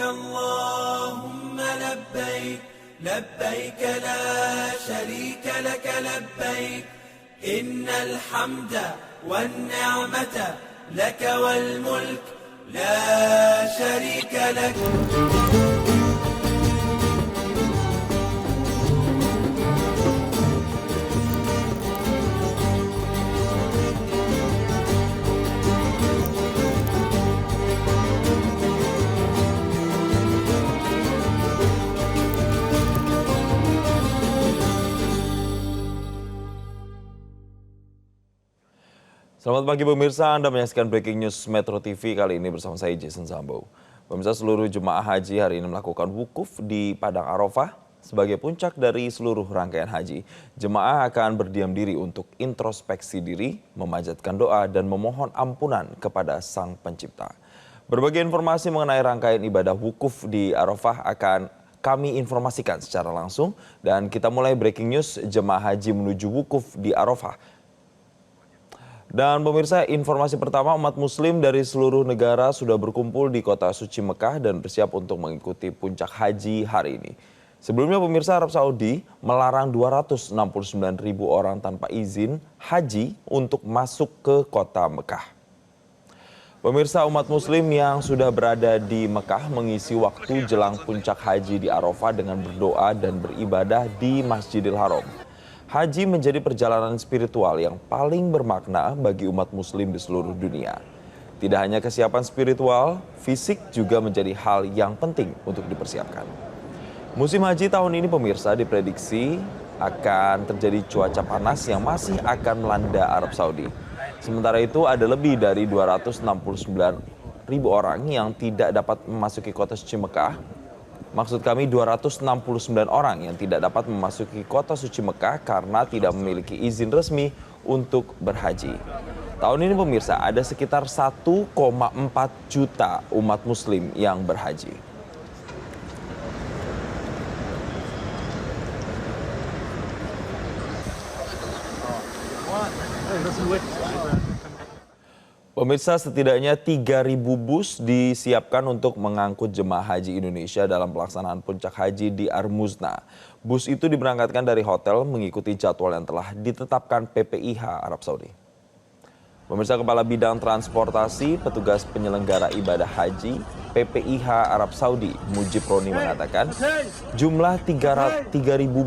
اللهم لبيك لبيك لا شريك لك لبيك إن الحمد والنعمة لك والملك لا شريك لك. Selamat pagi pemirsa, Anda menyaksikan Breaking News Metro TV kali ini bersama saya Jason Sambo. Pemirsa, seluruh jemaah haji hari ini melakukan wukuf di Padang Arafah sebagai puncak dari seluruh rangkaian haji. Jemaah akan berdiam diri untuk introspeksi diri, memanjatkan doa dan memohon ampunan kepada Sang Pencipta. Berbagai informasi mengenai rangkaian ibadah wukuf di Arafah akan kami informasikan secara langsung dan kita mulai Breaking News jemaah haji menuju wukuf di Arafah. Dan pemirsa, informasi pertama, umat muslim dari seluruh negara sudah berkumpul di kota suci Mekah dan bersiap untuk mengikuti puncak haji hari ini. Sebelumnya pemirsa, Arab Saudi melarang 269.000 orang tanpa izin haji untuk masuk ke kota Mekah. Pemirsa, umat muslim yang sudah berada di Mekah mengisi waktu jelang puncak haji di Arafah dengan berdoa dan beribadah di Masjidil Haram. Haji menjadi perjalanan spiritual yang paling bermakna bagi umat muslim di seluruh dunia. Tidak hanya kesiapan spiritual, fisik juga menjadi hal yang penting untuk dipersiapkan. Musim haji tahun ini pemirsa diprediksi akan terjadi cuaca panas yang masih akan melanda Arab Saudi. Sementara itu ada lebih dari 269.000 orang yang tidak dapat memasuki kota suci Mekah. Maksud kami 269 orang yang tidak dapat memasuki kota suci Mekah karena tidak memiliki izin resmi untuk berhaji. Tahun ini pemirsa ada sekitar 1,4 juta umat muslim yang berhaji. Pemirsa, setidaknya 3.000 bus disiapkan untuk mengangkut jemaah haji Indonesia dalam pelaksanaan puncak haji di Armuzna. Bus itu diberangkatkan dari hotel mengikuti jadwal yang telah ditetapkan PPIH Arab Saudi. Pemirsa, Kepala Bidang Transportasi Petugas Penyelenggara Ibadah Haji PPIH Arab Saudi, Mujib Roni mengatakan, jumlah 3.000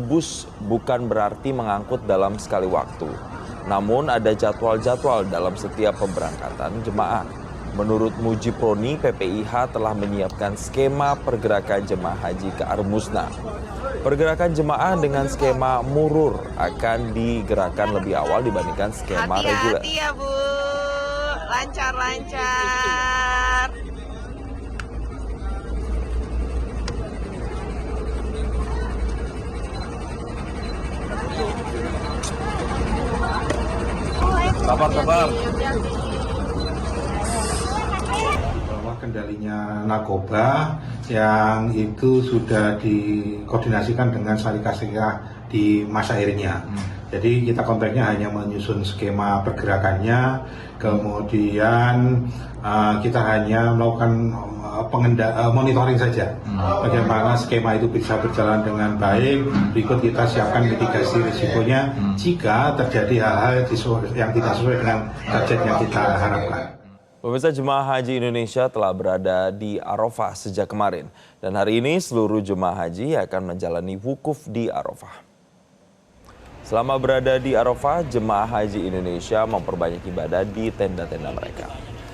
bus bukan berarti mengangkut dalam sekali waktu. Namun ada jadwal-jadwal dalam setiap pemberangkatan jemaah. Menurut Mujib Roni, PPIH telah menyiapkan skema pergerakan jemaah haji ke Armuzna. Pergerakan jemaah dengan skema murur akan digerakkan lebih awal dibandingkan skema reguler. Hati-hati ya Bu, lancar-lancar. Sabar. Bahwa kendalinya narkoba yang itu sudah dikoordinasikan dengan syarikat di masyairnya. Jadi kita konteksnya hanya menyusun skema pergerakannya, kemudian kita hanya melakukan monitoring saja. Bagaimana skema itu bisa berjalan dengan baik. Berikut kita siapkan mitigasi risikonya jika terjadi hal-hal yang tidak sesuai dengan target yang kita harapkan. Pemirsa, jemaah haji Indonesia telah berada di Arafah sejak kemarin. Dan hari ini seluruh jemaah haji akan menjalani wukuf di Arafah. Selama berada di Arafah, jemaah haji Indonesia memperbanyak ibadah di tenda-tenda mereka.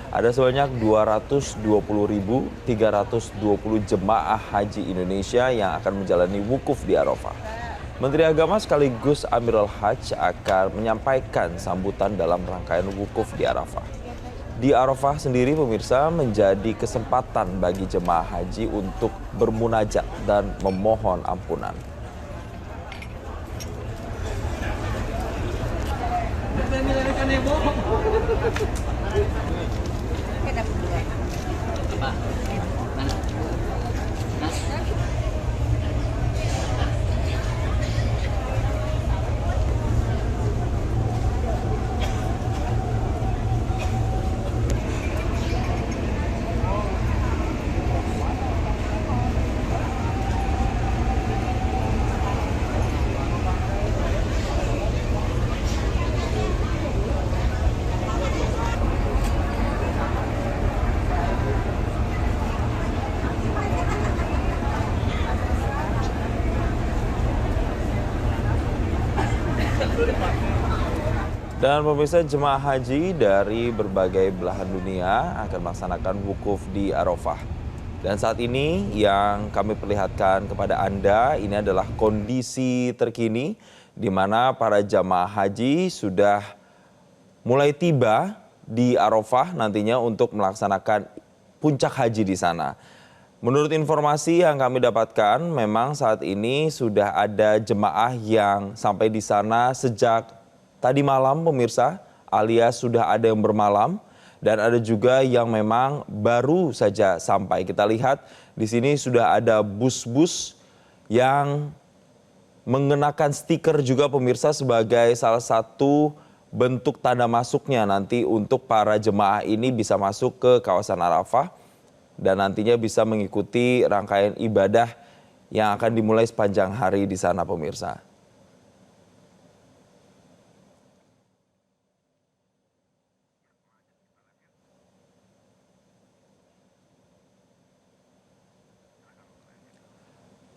Ada sebanyak 220.320 jemaah haji Indonesia yang akan menjalani wukuf di Arafah. Menteri Agama sekaligus Amirul Hajj akan menyampaikan sambutan dalam rangkaian wukuf di Arafah. Di Arafah sendiri pemirsa menjadi kesempatan bagi jemaah haji untuk bermunajat dan memohon ampunan. Dan pemirsa, jemaah haji dari berbagai belahan dunia akan melaksanakan wukuf di Arafah. Dan saat ini yang kami perlihatkan kepada Anda ini adalah kondisi terkini di mana para jemaah haji sudah mulai tiba di Arafah nantinya untuk melaksanakan puncak haji di sana. Menurut informasi yang kami dapatkan, memang saat ini sudah ada jemaah yang sampai di sana sejak tadi malam, pemirsa, alias sudah ada yang bermalam dan ada juga yang memang baru saja sampai. Kita lihat di sini sudah ada bus-bus yang mengenakan stiker juga, pemirsa, sebagai salah satu bentuk tanda masuknya nanti untuk para jemaah ini bisa masuk ke kawasan Arafah dan nantinya bisa mengikuti rangkaian ibadah yang akan dimulai sepanjang hari di sana, pemirsa.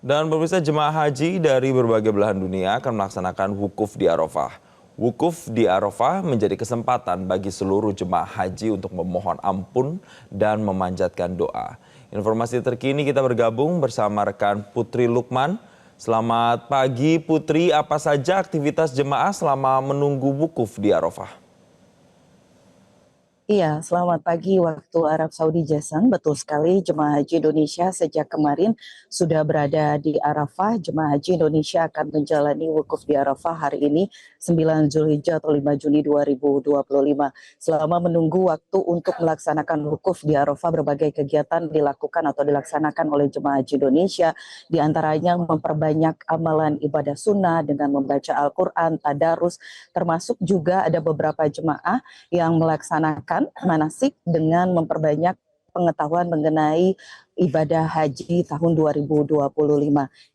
Dan pemirsa, jemaah haji dari berbagai belahan dunia akan melaksanakan wukuf di Arafah. Wukuf di Arafah menjadi kesempatan bagi seluruh jemaah haji untuk memohon ampun dan memanjatkan doa. Informasi terkini kita bergabung bersama rekan Putri Lukman. Selamat pagi Putri, apa saja aktivitas jemaah selama menunggu wukuf di Arafah? Iya, selamat pagi waktu Arab Saudi Jasan. Betul sekali, jemaah haji Indonesia sejak kemarin sudah berada di Arafah. Jemaah haji Indonesia akan menjalani wukuf di Arafah hari ini 9 Zulhijjah atau 5 Juni 2025. Selama menunggu waktu untuk melaksanakan wukuf di Arafah, berbagai kegiatan dilakukan atau dilaksanakan oleh jemaah haji Indonesia. Di antaranya memperbanyak amalan ibadah sunnah dengan membaca Al-Quran, tadarus, termasuk juga ada beberapa jemaah yang melaksanakan manasik dengan memperbanyak pengetahuan mengenai ibadah haji tahun 2025.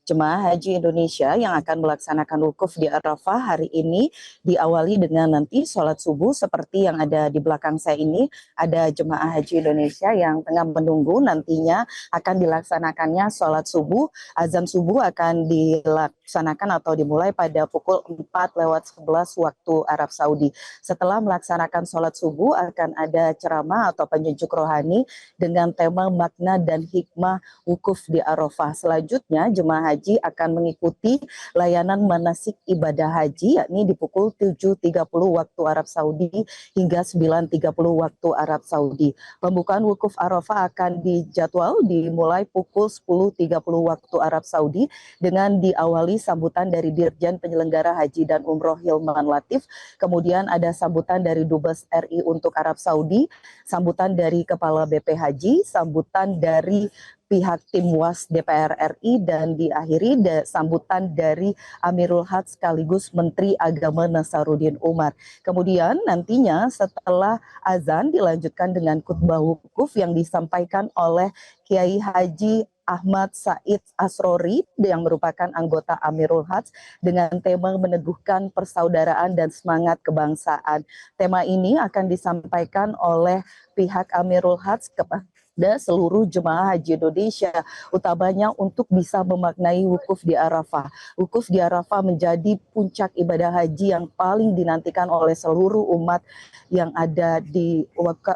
Jemaah haji Indonesia yang akan melaksanakan wukuf di Arafah hari ini diawali dengan nanti sholat subuh seperti yang ada di belakang saya ini. Ada jemaah haji Indonesia yang tengah menunggu, nantinya akan dilaksanakannya sholat subuh. Azan subuh akan dilaksanakan atau dimulai pada pukul 4:11 waktu Arab Saudi. Setelah melaksanakan sholat subuh akan ada ceramah atau penyejuk rohani dengan tema makna dan hikmah wukuf di Arafah. Selanjutnya jemaah haji akan mengikuti layanan manasik ibadah haji yakni di pukul 7.30 waktu Arab Saudi hingga 9.30 waktu Arab Saudi. Pembukaan wukuf Arafah akan dijadwal dimulai pukul 10.30 waktu Arab Saudi dengan diawali sambutan dari Dirjen Penyelenggara Haji dan Umroh Hilman Latif. Kemudian ada sambutan dari Dubes RI untuk Arab Saudi, sambutan dari Kepala BP Haji, sambutan dari pihak tim WAS DPR RI, dan diakhiri sambutan dari Amirul Hajj sekaligus Menteri Agama Nasaruddin Umar. Kemudian nantinya setelah azan dilanjutkan dengan khutbah wukuf yang disampaikan oleh Kiai Haji Ahmad Said Asrori yang merupakan anggota Amirul Hajj dengan tema meneguhkan persaudaraan dan semangat kebangsaan. Tema ini akan disampaikan oleh pihak Amirul Hajj kepada seluruh jemaah haji Indonesia, utamanya untuk bisa memaknai wukuf di Arafah. Wukuf di Arafah menjadi puncak ibadah haji yang paling dinantikan oleh seluruh umat yang ada di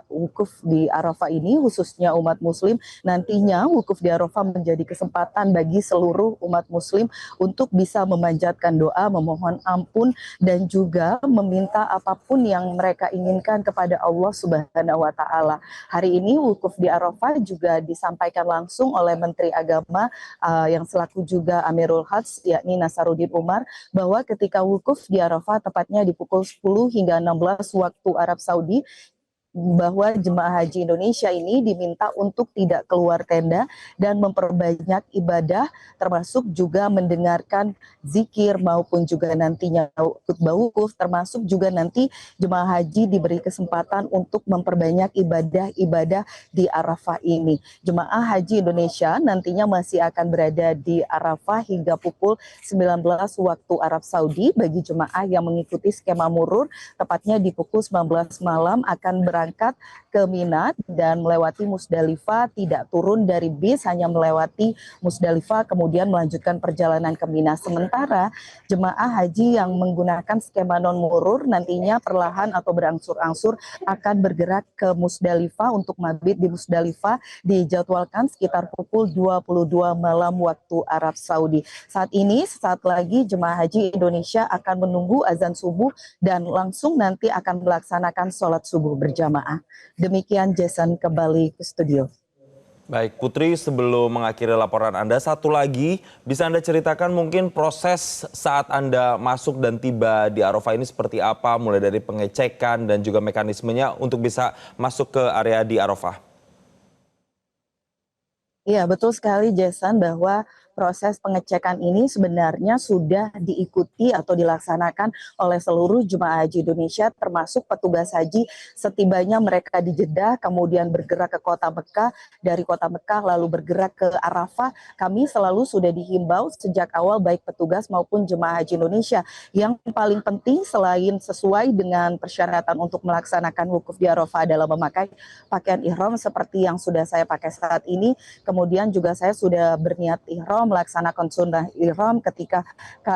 wukuf di Arafah ini, khususnya umat muslim. Nantinya wukuf di Arafah menjadi kesempatan bagi seluruh umat muslim untuk bisa memanjatkan doa, memohon ampun, dan juga meminta apapun yang mereka inginkan kepada Allah Subhanahu wa Ta'ala. Hari ini wukuf di Arafah juga disampaikan langsung oleh Menteri Agama yang selaku juga Amirul Hajj yakni Nasaruddin Umar, bahwa ketika wukuf di Arafah tepatnya di pukul 10 hingga 16 waktu Arab Saudi, bahwa jemaah haji Indonesia ini diminta untuk tidak keluar tenda dan memperbanyak ibadah, termasuk juga mendengarkan zikir maupun juga nantinya khutbah wukuf, termasuk juga nanti jemaah haji diberi kesempatan untuk memperbanyak ibadah-ibadah di Arafah ini. Jemaah haji Indonesia nantinya masih akan berada di Arafah hingga pukul 19 waktu Arab Saudi. Bagi jemaah yang mengikuti skema murur, tepatnya di pukul 19 malam akan berada berangkat ke Mina dan melewati Musdalifah, tidak turun dari bis, hanya melewati Musdalifah kemudian melanjutkan perjalanan ke Mina. Sementara jemaah haji yang menggunakan skema non-murur nantinya perlahan atau berangsur-angsur akan bergerak ke Musdalifah untuk mabit di Musdalifah, dijadwalkan sekitar pukul 22 malam waktu Arab Saudi. Saat ini, sesaat lagi jemaah haji Indonesia akan menunggu azan subuh dan langsung nanti akan melaksanakan sholat subuh berjamaah. Demikian Jason, kembali ke studio. Baik Putri, sebelum mengakhiri laporan Anda, satu lagi bisa Anda ceritakan mungkin proses saat Anda masuk dan tiba di Arafah ini seperti apa, mulai dari pengecekan dan juga mekanismenya untuk bisa masuk ke area di Arafah. Iya, betul sekali Jason, bahwa proses pengecekan ini sebenarnya sudah diikuti atau dilaksanakan oleh seluruh jemaah haji Indonesia, termasuk petugas haji setibanya mereka di Jeddah, kemudian bergerak ke kota Mekah, dari kota Mekah lalu bergerak ke Arafah. Kami selalu sudah dihimbau sejak awal baik petugas maupun jemaah haji Indonesia. Yang paling penting selain sesuai dengan persyaratan untuk melaksanakan wukuf di Arafah adalah memakai pakaian ihram seperti yang sudah saya pakai saat ini. Kemudian juga saya sudah berniat ihram, melaksanakan sunnah ihram ketika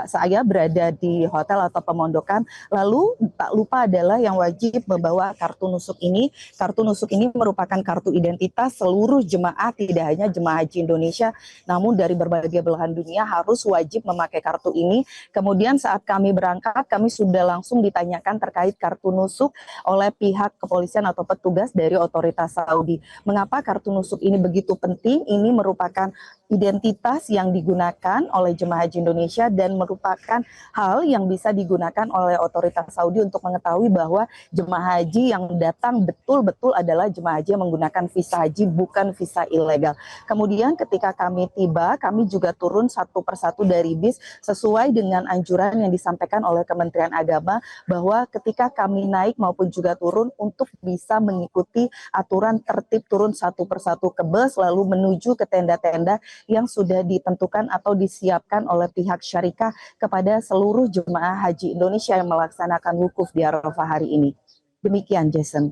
saya berada di hotel atau pemondokan. Lalu tak lupa adalah yang wajib membawa kartu nusuk ini. Kartu nusuk ini merupakan kartu identitas seluruh jemaah, tidak hanya jemaah haji Indonesia, namun dari berbagai belahan dunia harus wajib memakai kartu ini. Kemudian saat kami berangkat, kami sudah langsung ditanyakan terkait kartu nusuk oleh pihak kepolisian atau petugas dari otoritas Saudi. Mengapa kartu nusuk ini begitu penting? Ini merupakan identitas yang digunakan oleh jemaah haji Indonesia dan merupakan hal yang bisa digunakan oleh otoritas Saudi untuk mengetahui bahwa jemaah haji yang datang betul-betul adalah jemaah haji yang menggunakan visa haji, bukan visa ilegal. Kemudian ketika kami tiba, kami juga turun satu persatu dari bis sesuai dengan anjuran yang disampaikan oleh Kementerian Agama bahwa ketika kami naik maupun juga turun untuk bisa mengikuti aturan tertib turun satu persatu ke bus lalu menuju ke tenda-tenda yang sudah ditentukan atau disiapkan oleh pihak syarikah kepada seluruh jemaah haji Indonesia yang melaksanakan wukuf di Arafah hari ini. Demikian Jason.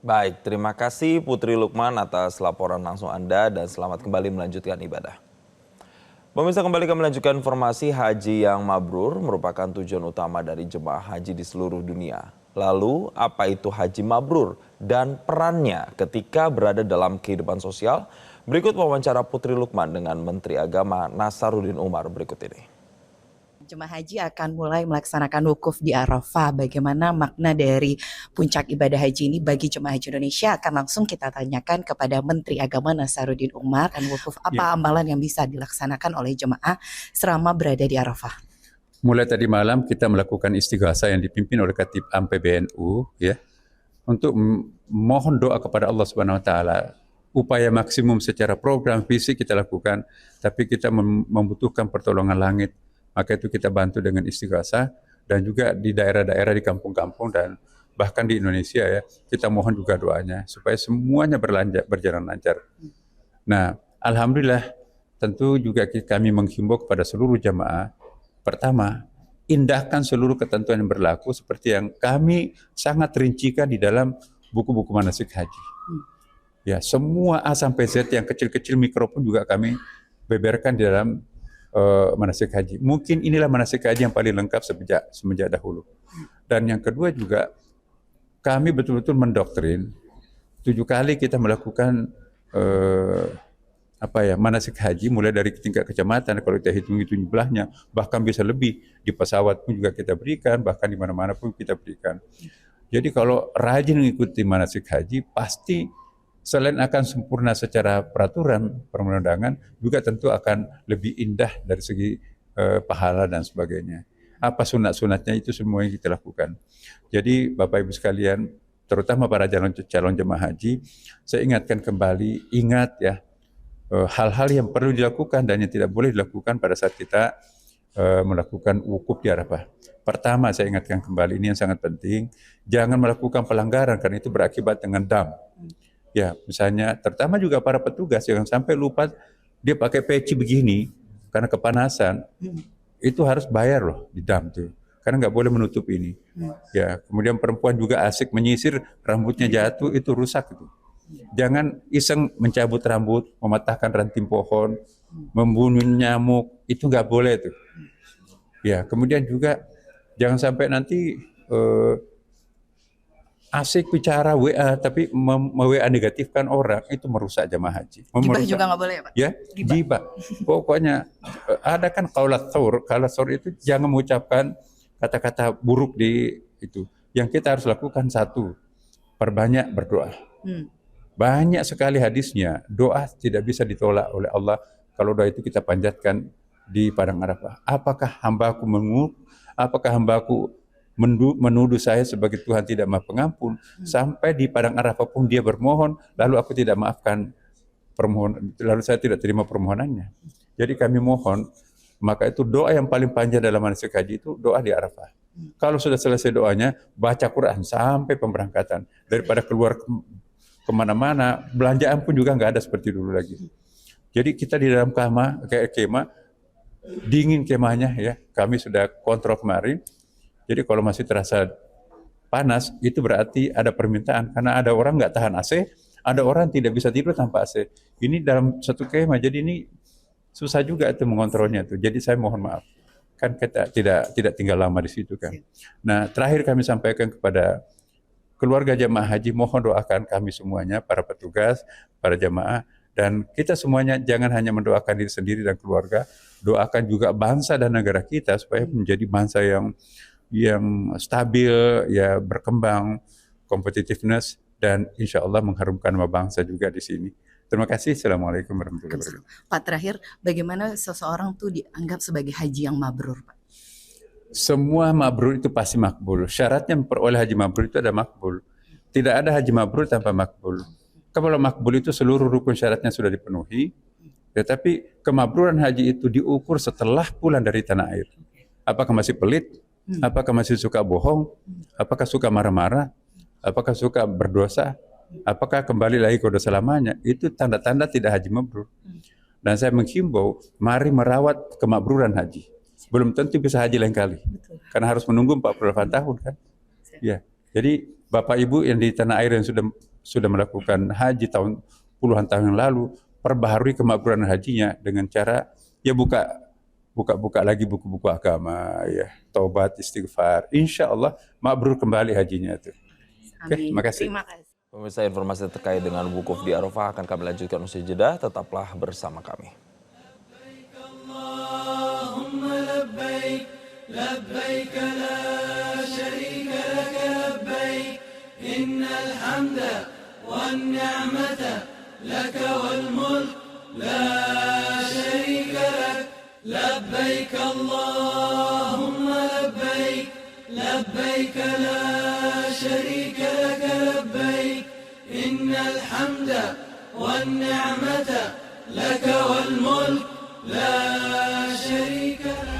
Baik, terima kasih Putri Lukman atas laporan langsung Anda dan selamat kembali melanjutkan ibadah. Pemirsa, kembali kami melanjutkan informasi haji yang mabrur merupakan tujuan utama dari jemaah haji di seluruh dunia. Lalu apa itu haji mabrur dan perannya ketika berada dalam kehidupan sosial? Berikut wawancara Putri Lukman dengan Menteri Agama Nasaruddin Umar berikut ini. Jemaah haji akan mulai melaksanakan wukuf di Arafah. Bagaimana makna dari puncak ibadah haji ini bagi jemaah haji Indonesia akan langsung kita tanyakan kepada Menteri Agama Nasaruddin Umar. Dan wukuf apa amalan yang bisa dilaksanakan oleh jemaah selama berada di Arafah? Mulai tadi malam kita melakukan istighasah yang dipimpin oleh Khatib Am PBNU ya, untuk mohon doa kepada Allah Subhanahu wa taala. Upaya maksimum secara program fisik kita lakukan, tapi kita membutuhkan pertolongan langit. Maka itu kita bantu dengan istighasah, dan juga di daerah-daerah di kampung-kampung dan bahkan di Indonesia ya, kita mohon juga doanya supaya semuanya berjalan lancar. Nah, alhamdulillah tentu juga kami menghimbau kepada seluruh jamaah. Pertama, indahkan seluruh ketentuan yang berlaku seperti yang kami sangat rincikan di dalam buku-buku manasik haji. Ya, semua A sampai Z yang kecil-kecil mikro pun juga kami beberkan di dalam manasik haji. Mungkin inilah manasik haji yang paling lengkap semenjak dahulu. Dan yang kedua juga kami betul-betul mendoktrin 7 kali kita melakukan manasik haji mulai dari tingkat kecamatan, kalau kita hitung jumlahnya bahkan bisa lebih, di pesawat pun juga kita berikan, bahkan di mana-mana pun kita berikan. Jadi kalau rajin mengikuti manasik haji pasti selain akan sempurna secara peraturan perundang-undangan, juga tentu akan lebih indah dari segi pahala dan sebagainya. Apa sunat-sunatnya itu semua yang kita lakukan. Jadi Bapak Ibu sekalian, terutama para calon jemaah haji, saya ingatkan kembali, ingat ya, hal-hal yang perlu dilakukan dan yang tidak boleh dilakukan pada saat kita melakukan wukuf di Arafah. Pertama, saya ingatkan kembali, ini yang sangat penting, jangan melakukan pelanggaran karena itu berakibat dengan dam. Ya, misalnya terutama juga para petugas yang sampai lupa dia pakai peci begini karena kepanasan, itu harus bayar loh di dam tuh. karena nggak boleh menutup ini. Ya, kemudian perempuan juga asik menyisir, rambutnya jatuh, itu rusak itu. Jangan iseng mencabut rambut, mematahkan ranting pohon, membunuh nyamuk, itu nggak boleh tuh. Ya, kemudian juga jangan sampai nanti asik bicara WA tapi WA negatifkan orang, itu merusak jamaah haji. Gibah juga nggak boleh ya Pak? Ya, gibah. Pokoknya ada kan qaulat thawr itu jangan mengucapkan kata-kata buruk di itu. Yang kita harus lakukan satu, perbanyak berdoa. Banyak sekali hadisnya, doa tidak bisa ditolak oleh Allah kalau doa itu kita panjatkan di padang Arafah. Apakah hambaku apakah hambaku menuduh saya sebagai Tuhan tidak maha pengampun, sampai di padang Arafah pun dia bermohon, lalu aku tidak maafkan permohonan, lalu saya tidak terima permohonannya. Jadi kami mohon, maka itu doa yang paling panjang dalam manasik haji itu doa di Arafah. Kalau sudah selesai doanya, baca Quran sampai pemberangkatan. Daripada keluar kemana-mana, belanjaan pun juga nggak ada seperti dulu lagi. Jadi kita di dalam kemah, dingin kemahnya ya, kami sudah kontrol kemarin. Jadi kalau masih terasa panas, itu berarti ada permintaan. Karena ada orang nggak tahan AC, ada orang tidak bisa tidur tanpa AC. Ini dalam satu kemah, jadi ini susah juga itu mengontrolnya tuh. Jadi saya mohon maaf, kan kita tidak tinggal lama di situ kan. Nah, terakhir kami sampaikan kepada keluarga jamaah haji, mohon doakan kami semuanya, para petugas, para jamaah, dan kita semuanya jangan hanya mendoakan diri sendiri dan keluarga, doakan juga bangsa dan negara kita supaya menjadi bangsa yang stabil, ya berkembang, competitiveness, dan insya Allah mengharumkan nama bangsa juga di sini. Terima kasih. Assalamualaikum warahmatullahi wabarakatuh. Pak, terakhir, bagaimana seseorang tuh dianggap sebagai haji yang mabrur, Pak? Semua mabrur itu pasti makbul. Syaratnya memperoleh haji mabrur itu ada makbul. Tidak ada haji mabrur tanpa makbul. Kalau makbul itu seluruh rukun syaratnya sudah dipenuhi, tetapi kemabruran haji itu diukur setelah pulang dari tanah air. Apakah masih pelit? Apakah masih suka bohong? Apakah suka marah-marah? Apakah suka berdosa? Apakah kembali lagi ke dosa lamanya? Itu tanda-tanda tidak haji mabrur. Dan saya menghimbau, mari merawat kemakbruran haji. Belum tentu bisa haji lain kali. Karena harus menunggu 48 tahun kan. Ya. Jadi Bapak Ibu yang di tanah air yang sudah melakukan haji puluhan tahun yang lalu, perbaharui kemakbruran hajinya dengan cara ya buka lagi buku-buku agama, ya taubat, istighfar. Insya Allah mabrur kembali hajinya itu. Oke, terima kasih. Terima kasih. Pemirsa, informasi terkait dengan wukuf di Arafah akan kami lanjutkan usai jeda. Tetaplah bersama kami. Allahumma labbaik, labbaik la syarika lak labbaik, innal hamda wan ni'mata lak wal mulk la syarika lak. لبيك اللهم لبيك لبيك لا شريك لك لبيك إن الحمد والنعمة لك والملك لا شريك لك.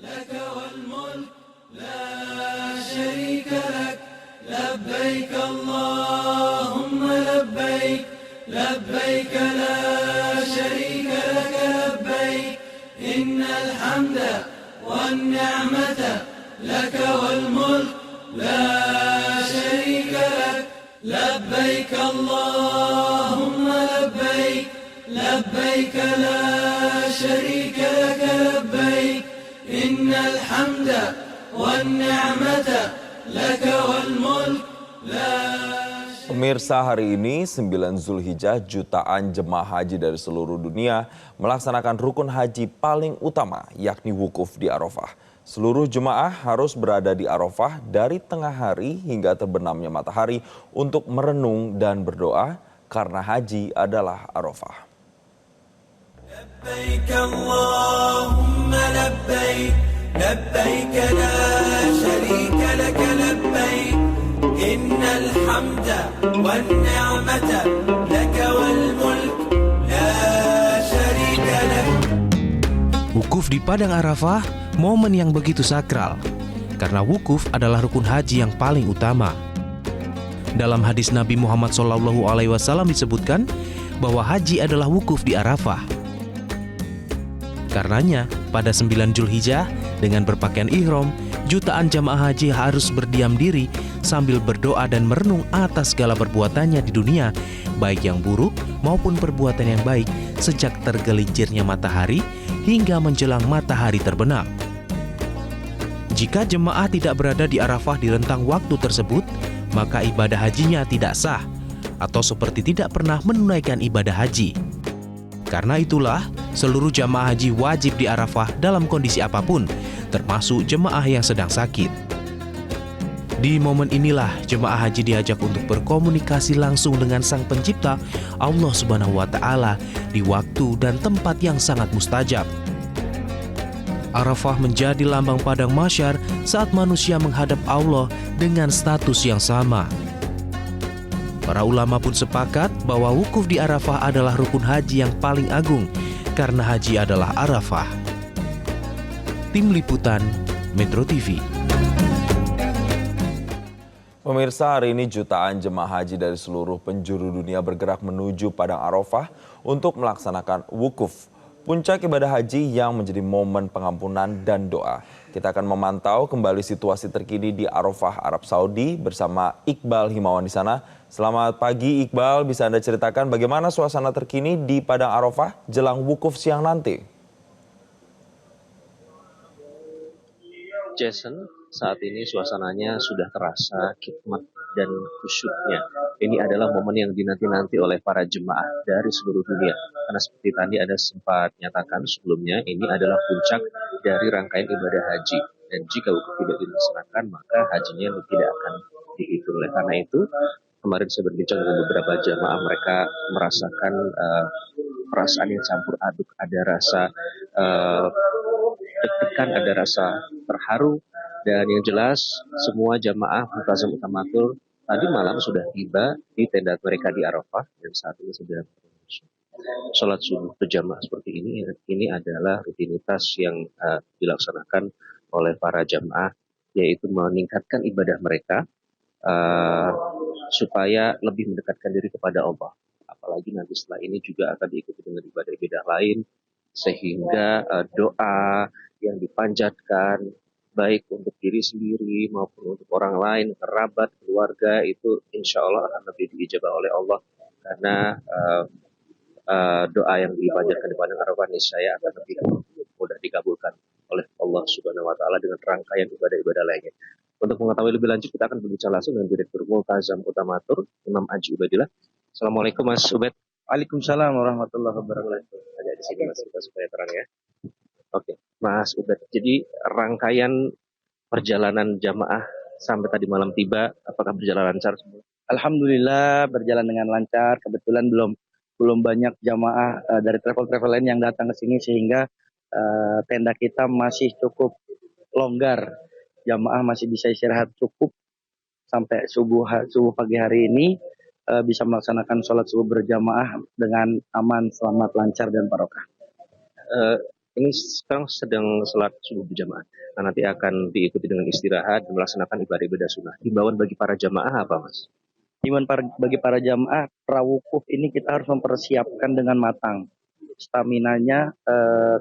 لك والملك لا شريك لك لبيك اللهم لبيك لبيك لا شريك لك لبيك إن الحمد والنعمة لك والملك لا شريك لك لبيك اللهم لبيك لبيك لا شريك لك لبيك إن الحمد والنعمة لك والملك لا. Pemirsa, hari ini 9 Zulhijjah, jutaan jemaah haji dari seluruh dunia melaksanakan rukun haji paling utama, yakni wukuf di Arafah. Seluruh jemaah harus berada di Arafah dari tengah hari hingga terbenamnya matahari untuk merenung dan berdoa karena haji adalah Arafah. لبيك اللهم لبيك لبيك لا شريك لك لبيك إن الحمد والنعمة لك والملك لا شريك لك. Wukuf di Padang Arafah, momen yang begitu sakral, karena wukuf adalah rukun haji yang paling utama. Dalam hadis Nabi Muhammad SAW disebutkan bahwa haji adalah wukuf di Arafah. Karenanya, pada 9 Zulhijjah, dengan berpakaian ihram, jutaan jamaah haji harus berdiam diri sambil berdoa dan merenung atas segala perbuatannya di dunia, baik yang buruk maupun perbuatan yang baik, sejak tergelincirnya matahari hingga menjelang matahari terbenam. Jika jemaah tidak berada di Arafah di rentang waktu tersebut, maka ibadah hajinya tidak sah, atau seperti tidak pernah menunaikan ibadah haji. Karena itulah, seluruh jamaah haji wajib di Arafah dalam kondisi apapun, termasuk jemaah yang sedang sakit. Di momen inilah jemaah haji diajak untuk berkomunikasi langsung dengan Sang Pencipta, Allah Subhanahu wa Ta'ala, di waktu dan tempat yang sangat mustajab. Arafah menjadi lambang padang mahsyar saat manusia menghadap Allah dengan status yang sama. Para ulama pun sepakat bahwa wukuf di Arafah adalah rukun haji yang paling agung, karena haji adalah Arafah. Tim Liputan Metro TV. Pemirsa, hari ini jutaan jemaah haji dari seluruh penjuru dunia bergerak menuju Padang Arafah untuk melaksanakan wukuf, puncak ibadah haji yang menjadi momen pengampunan dan doa. Kita akan memantau kembali situasi terkini di Arafah, Arab Saudi bersama Iqbal Himawan di sana. Selamat pagi Iqbal, bisa Anda ceritakan bagaimana suasana terkini di Padang Arafah jelang wukuf siang nanti? Jason, saat ini suasananya sudah terasa khidmat dan khusyuknya. Ini adalah momen yang dinanti-nanti oleh para jemaah dari seluruh dunia. Karena seperti tadi Anda sempat nyatakan sebelumnya, ini adalah puncak dari rangkaian ibadah haji. Dan jika wukuf tidak dilaksanakan, maka hajinya tidak akan dihitung. Oleh karena itu, kemarin saya berbincang dengan beberapa jemaah, mereka merasakan perasaan yang campur aduk. Ada rasa deg-degan, ada rasa terharu, dan yang jelas semua jamaah Mu'tazam Utamatul tadi malam sudah tiba di tenda mereka di Arafah dan saat ini sudah sholat subuh berjamaah seperti ini. Ini adalah rutinitas yang dilaksanakan oleh para jamaah, yaitu meningkatkan ibadah mereka supaya lebih mendekatkan diri kepada Allah. Apalagi nanti setelah ini juga akan diikuti dengan ibadah-ibadah lain, sehingga doa yang dipanjatkan baik untuk diri sendiri maupun untuk orang lain, kerabat, keluarga, itu insya Allah akan lebih diijabah oleh Allah, karena doa yang dipanjatkan di Padang Arafah niscaya akan lebih mudah dikabulkan oleh Allah Subhanahu wa Ta'ala dengan rangkaian ibadah-ibadah lainnya. Untuk mengetahui lebih lanjut, kita akan berbicara langsung dengan Direktur Mu'tazam Utamatur, Imam Aji Ubadillah. Assalamualaikum Mas Ubed. Waalaikumsalam warahmatullahi wabarakatuh. Hanya di sini Mas, kita supaya terang ya. Oke, Mas Ubed. Jadi rangkaian perjalanan jamaah sampai tadi malam tiba, apakah berjalan lancar semua? Alhamdulillah berjalan dengan lancar. Kebetulan belum banyak jamaah dari travel lain yang datang ke sini, sehingga tenda kita masih cukup longgar. Jamaah masih bisa istirahat cukup sampai subuh pagi hari ini, bisa melaksanakan sholat subuh berjamaah dengan aman, selamat, lancar, dan barokah. Ini sekarang sedang sholat subuh berjamaah. Nah, nanti akan diikuti dengan istirahat dan melaksanakan ibadah-ibadah sunnah. Himbauan bagi para jamaah apa, Mas? Bagi para jamaah, prawukuf ini kita harus mempersiapkan dengan matang. Staminanya,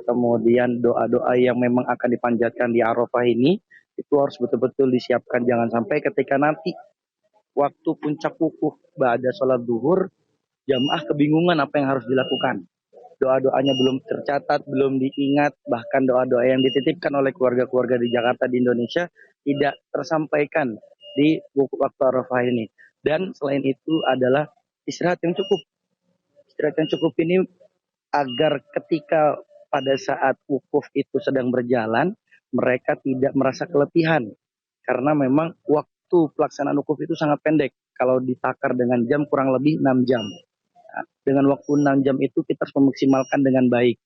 kemudian doa-doa yang memang akan dipanjatkan di Arafah ini, itu harus betul-betul disiapkan. Jangan sampai ketika nanti waktu puncak wukuf ba'da sholat duhur, jamaah kebingungan apa yang harus dilakukan. Doa-doanya belum tercatat, belum diingat, bahkan doa-doa yang dititipkan oleh keluarga-keluarga di Jakarta, di Indonesia, tidak tersampaikan di waktu Arafah ini. Dan selain itu adalah istirahat yang cukup. Istirahat yang cukup ini agar ketika pada saat wukuf itu sedang berjalan, mereka tidak merasa keletihan. Karena memang waktu pelaksanaan wukuf itu sangat pendek. Kalau ditakar dengan jam, kurang lebih 6 jam. Dengan waktu 6 jam itu kita harus memaksimalkan dengan baik.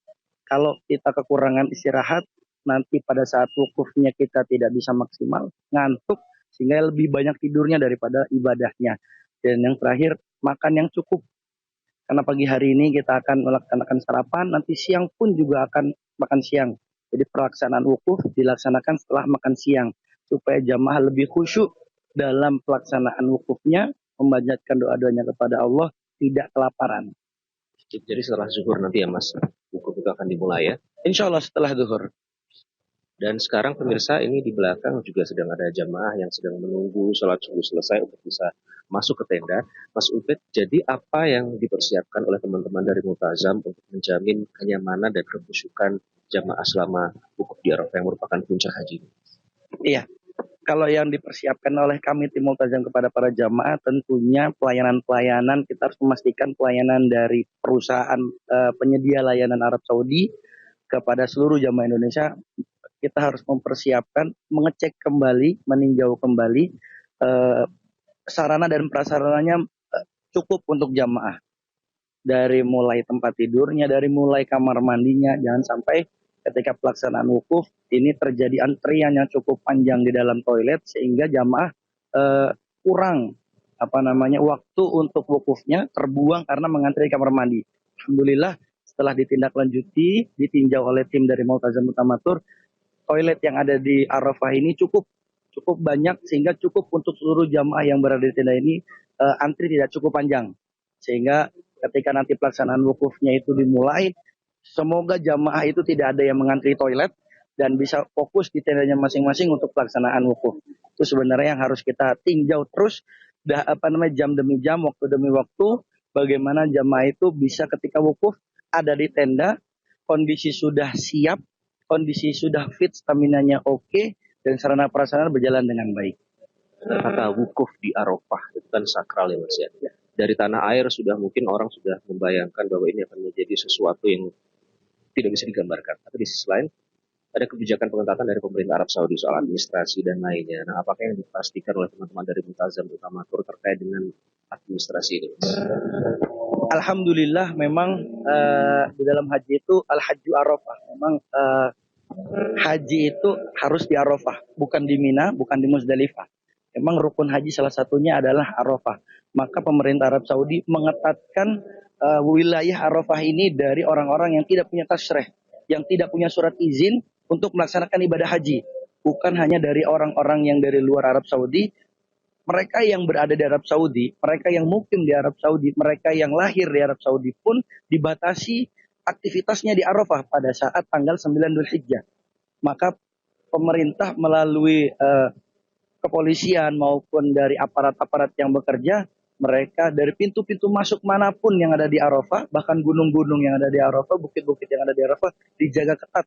Kalau kita kekurangan istirahat, nanti pada saat wukufnya kita tidak bisa maksimal, ngantuk, sehingga lebih banyak tidurnya daripada ibadahnya. Dan yang terakhir, makan yang cukup. Karena pagi hari ini kita akan melaksanakan sarapan, nanti siang pun juga akan makan siang. Jadi pelaksanaan wukuf dilaksanakan setelah makan siang supaya jamaah lebih khusyuk dalam pelaksanaan wukufnya, memanjatkan doa-doanya kepada Allah, tidak kelaparan. Jadi setelah zuhur nanti ya Mas, wukuf itu akan dimulai ya. Insya Allah setelah zuhur. Dan sekarang pemirsa ini di belakang juga sedang ada jamaah yang sedang menunggu sholat subuh selesai untuk bisa masuk ke tenda. Mas Ubed, jadi apa yang dipersiapkan oleh teman-teman dari Multazam untuk menjamin kenyamanan dan kekhusyukan jamaah selama wukuf di Arafah yang merupakan puncak haji? Iya, kalau yang dipersiapkan oleh kami tim Multazam kepada para jamaah tentunya pelayanan-pelayanan, kita harus memastikan pelayanan dari perusahaan penyedia layanan Arab Saudi kepada seluruh jamaah Indonesia. Kita harus mempersiapkan, mengecek kembali, meninjau kembali sarana dan prasarananya cukup untuk jamaah. Dari mulai tempat tidurnya, dari mulai kamar mandinya, jangan sampai ketika pelaksanaan wukuf ini terjadi antrian yang cukup panjang di dalam toilet sehingga jamaah kurang waktu untuk wukufnya, terbuang karena mengantri di kamar mandi. Alhamdulillah setelah ditindaklanjuti, ditinjau oleh tim dari Multazam Mutamatur, toilet yang ada di Arafah ini cukup banyak sehingga cukup untuk seluruh jamaah yang berada di tenda ini, antri tidak cukup panjang. Sehingga ketika nanti pelaksanaan wukufnya itu dimulai, semoga jamaah itu tidak ada yang mengantri toilet dan bisa fokus di tendanya masing-masing untuk pelaksanaan wukuf. Itu sebenarnya yang harus kita tinjau terus, jam demi jam, waktu demi waktu, bagaimana jamaah itu bisa ketika wukuf ada di tenda, kondisi sudah siap, kondisi sudah fit, staminanya oke, dan sarana prasarana berjalan dengan baik. Kata wukuf di Arafah itu kan sakral ya Mas ya. Dari tanah air sudah mungkin orang sudah membayangkan bahwa ini akan menjadi sesuatu yang tidak bisa digambarkan. Tapi di sisi lain ada kebijakan pengetatan dari pemerintah Arab Saudi soal administrasi dan lainnya. Nah, apakah yang dipastikan oleh teman-teman dari Multazam Utamatur terkait dengan administrasi ini? Alhamdulillah memang di dalam haji itu Al-Hajju Arafah. Memang haji itu harus di Arafah, bukan di Mina, bukan di Muzdalifah. Memang rukun haji salah satunya adalah Arafah. Maka pemerintah Arab Saudi mengetatkan wilayah Arafah ini dari orang-orang yang tidak punya tasyrih, yang tidak punya surat izin untuk melaksanakan ibadah haji. Bukan hanya dari orang-orang yang dari luar Arab Saudi, mereka yang berada di Arab Saudi, mereka yang mukim di Arab Saudi, mereka yang lahir di Arab Saudi pun dibatasi aktivitasnya di Arafah pada saat tanggal 9 Dzulhijjah. Maka pemerintah melalui kepolisian maupun dari aparat-aparat yang bekerja, mereka dari pintu-pintu masuk manapun yang ada di Arafah, bahkan gunung-gunung yang ada di Arafah, bukit-bukit yang ada di Arafah, dijaga ketat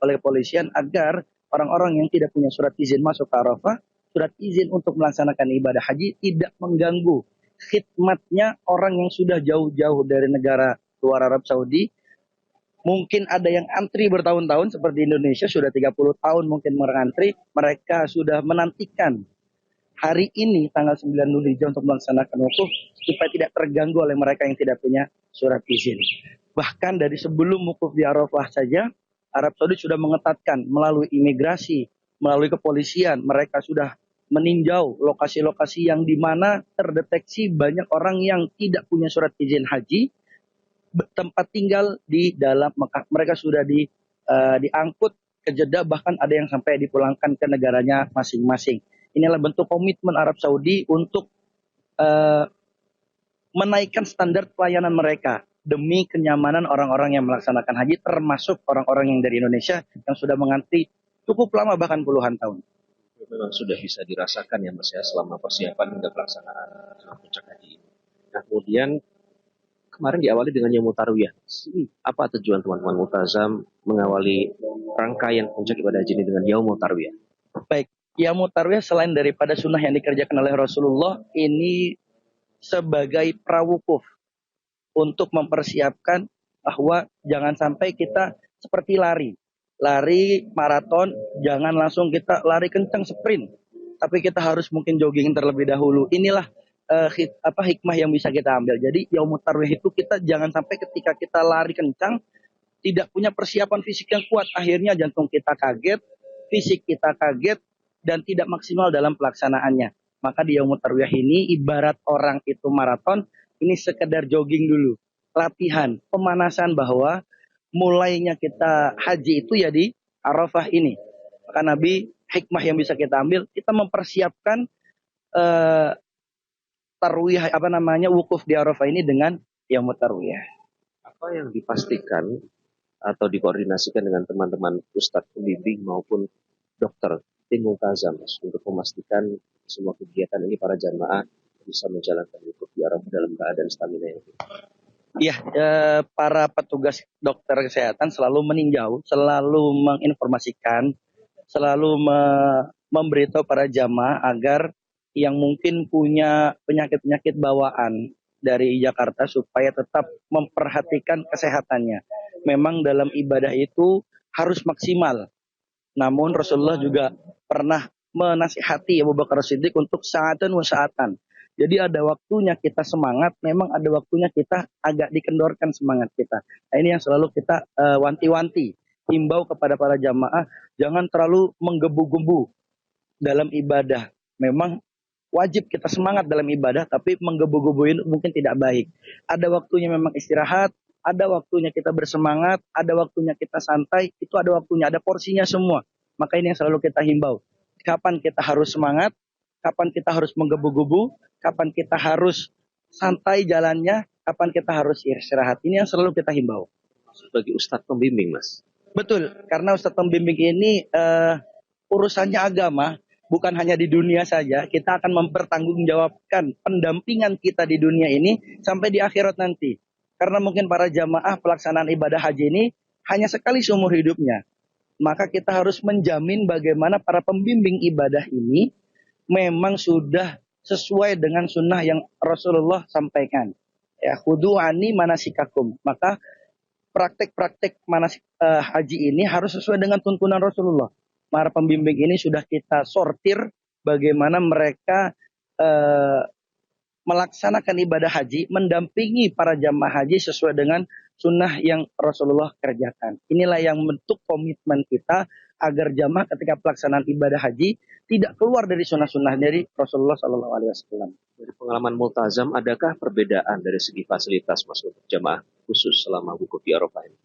oleh kepolisian agar orang-orang yang tidak punya surat izin masuk ke Arafah, surat izin untuk melaksanakan ibadah haji tidak mengganggu khidmatnya orang yang sudah jauh-jauh dari negara luar Arab Saudi. Mungkin ada yang antri bertahun-tahun seperti Indonesia sudah 30 tahun mungkin mengantri, mereka sudah menantikan hari ini tanggal 9 Dzulhijjah untuk melaksanakan wukuf supaya tidak terganggu oleh mereka yang tidak punya surat izin. Bahkan dari sebelum wukuf di Arafah saja, Arab Saudi sudah mengetatkan melalui imigrasi, melalui kepolisian, mereka sudah meninjau lokasi-lokasi yang di mana terdeteksi banyak orang yang tidak punya surat izin haji, tempat tinggal di dalam Mekah. Mereka sudah diangkut ke Jeddah, bahkan ada yang sampai dipulangkan ke negaranya masing-masing. Inilah bentuk komitmen Arab Saudi untuk menaikkan standar pelayanan mereka demi kenyamanan orang-orang yang melaksanakan haji, termasuk orang-orang yang dari Indonesia yang sudah mengantri cukup lama, bahkan puluhan tahun. Memang sudah bisa dirasakan ya Mas ya selama persiapan hingga pelaksanaan puncak haji ini. Nah, kemudian kemarin diawali dengan Yaumut Tarwiyah. Apa tujuan teman-teman Multazam mengawali rangkaian puncak ibadah haji ini dengan Yaumut Tarwiyah? Baik, Yaumut Tarwiyah selain daripada sunnah yang dikerjakan oleh Rasulullah, ini sebagai prawukuf untuk mempersiapkan bahwa jangan sampai kita seperti lari maraton, jangan langsung kita lari kencang sprint, tapi kita harus mungkin jogging terlebih dahulu. Inilah hikmah yang bisa kita ambil. Jadi Yaumut Tarwiyah itu kita jangan sampai ketika kita lari kencang tidak punya persiapan fisik yang kuat, akhirnya jantung kita kaget, fisik kita kaget, dan tidak maksimal dalam pelaksanaannya. Maka di Yaumut Tarwiyah ini ibarat orang itu maraton, ini sekedar jogging dulu, latihan, pemanasan bahwa mulainya kita haji itu ya di Arafah ini. Maka Nabi, hikmah yang bisa kita ambil, kita mempersiapkan tarwiyah wukuf di Arafah ini dengan yaumut tarwiyah. Apa yang dipastikan atau dikoordinasikan dengan teman-teman Ustadz pembimbing maupun dokter tim multazam untuk memastikan semua kegiatan ini para jamaah bisa menjalankan wukuf di Arafah dalam keadaan stamina yang tinggi? Iya, para petugas dokter kesehatan selalu meninjau, selalu menginformasikan, selalu memberitahu para jamaah agar yang mungkin punya penyakit-penyakit bawaan dari Jakarta supaya tetap memperhatikan kesehatannya. Memang dalam ibadah itu harus maksimal. Namun Rasulullah juga pernah menasihati Abu Bakar Siddiq untuk sa'atan wa sa'atan. Jadi ada waktunya kita semangat, memang ada waktunya kita agak dikendorkan semangat kita. Nah, ini yang selalu kita wanti-wanti, himbau kepada para jamaah, jangan terlalu menggebu-gebu dalam ibadah. Memang wajib kita semangat dalam ibadah, tapi menggebu-gebuin mungkin tidak baik. Ada waktunya memang istirahat, ada waktunya kita bersemangat, ada waktunya kita santai, itu ada waktunya, ada porsinya semua. Maka ini yang selalu kita himbau. Kapan kita harus semangat, kapan kita harus menggebu-gebu, kapan kita harus santai jalannya, kapan kita harus istirahat. Ini yang selalu kita himbau. Sebagai Ustadz pembimbing, Mas. Betul, karena Ustadz pembimbing ini urusannya agama, bukan hanya di dunia saja, kita akan mempertanggungjawabkan pendampingan kita di dunia ini sampai di akhirat nanti. Karena mungkin para jamaah pelaksanaan ibadah haji ini hanya sekali seumur hidupnya. Maka kita harus menjamin bagaimana para pembimbing ibadah ini memang sudah sesuai dengan sunnah yang Rasulullah sampaikan. Ya, khudu ani manasikakum. Maka praktek-praktek manasik haji ini harus sesuai dengan tuntunan Rasulullah. Para pembimbing ini sudah kita sortir bagaimana mereka melaksanakan ibadah haji, mendampingi para jamaah haji sesuai dengan sunnah yang Rasulullah kerjakan. Inilah yang bentuk komitmen kita agar jamaah ketika pelaksanaan ibadah haji tidak keluar dari sunnah-sunnah dari Rasulullah SAW. Dari pengalaman multazam, adakah perbedaan dari segi fasilitas Mas untuk jamaah khusus selama wukuf di Arafah ini?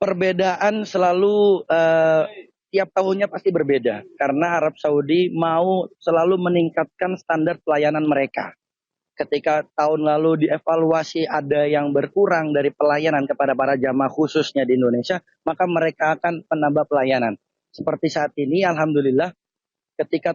Perbedaan selalu tiap tahunnya pasti berbeda karena Arab Saudi mau selalu meningkatkan standar pelayanan mereka. Ketika tahun lalu dievaluasi ada yang berkurang dari pelayanan kepada para jamaah khususnya di Indonesia, maka mereka akan menambah pelayanan. Seperti saat ini, alhamdulillah, ketika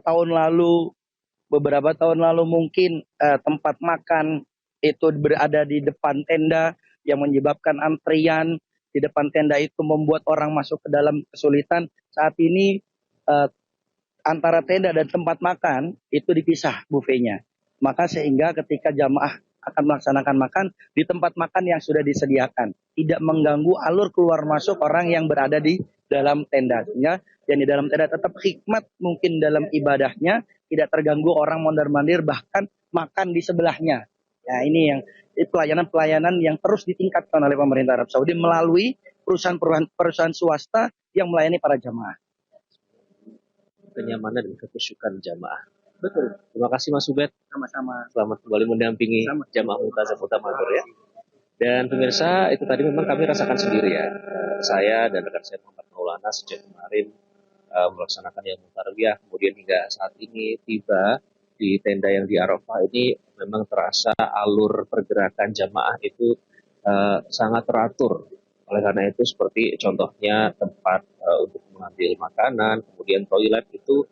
beberapa tahun lalu mungkin tempat makan itu berada di depan tenda yang menyebabkan antrian di depan tenda itu membuat orang masuk ke dalam kesulitan. Saat ini antara tenda dan tempat makan itu dipisah bufenya. Maka sehingga ketika jamaah akan melaksanakan makan di tempat makan yang sudah disediakan, tidak mengganggu alur keluar masuk orang yang berada di dalam tenda. Sehingga yang di dalam tenda tetap hikmat mungkin dalam ibadahnya, tidak terganggu orang mondar-mandir bahkan makan di sebelahnya. Nah, ini yang pelayanan-pelayanan yang terus ditingkatkan oleh pemerintah Arab Saudi melalui perusahaan swasta yang melayani para jamaah. Kenyamanan dan kekusyukan jamaah. Betul. Terima kasih Mas Ubed. Sama-sama. Selamat kembali mendampingi jamaah multazam Utamatur ya. Dan pemirsa, itu tadi memang kami rasakan sendiri ya. Saya dan rekan saya Muhammad Maulana sejak kemarin melaksanakan yang tarwiyah, kemudian hingga saat ini tiba di tenda yang di Arafah ini memang terasa alur pergerakan jamaah itu sangat teratur. Oleh karena itu seperti contohnya tempat untuk mengambil makanan, kemudian toilet itu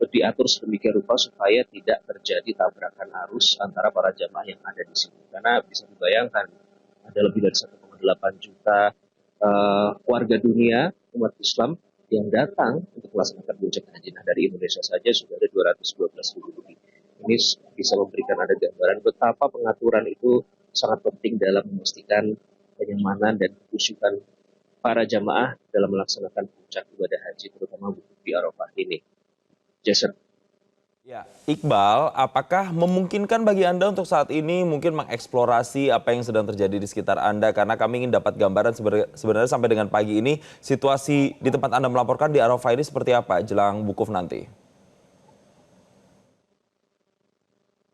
diatur sedemikian rupa supaya tidak terjadi tabrakan arus antara para jamaah yang ada di sini. Karena bisa dibayangkan ada lebih dari 1,8 juta warga dunia umat Islam yang datang untuk melaksanakan puncak haji. Nah, dari Indonesia saja sudah ada 212 ribu lebih. Ini bisa memberikan ada gambaran betapa pengaturan itu sangat penting dalam memastikan kenyamanan dan kekusyukan para jamaah dalam melaksanakan puncak ibadah haji, terutama wukuf di Arafah ini. Jason. Ya, Iqbal, apakah memungkinkan bagi Anda untuk saat ini mungkin mengeksplorasi apa yang sedang terjadi di sekitar Anda? Karena kami ingin dapat gambaran sebenarnya sampai dengan pagi ini situasi di tempat Anda melaporkan di Arafah ini seperti apa jelang wukuf nanti?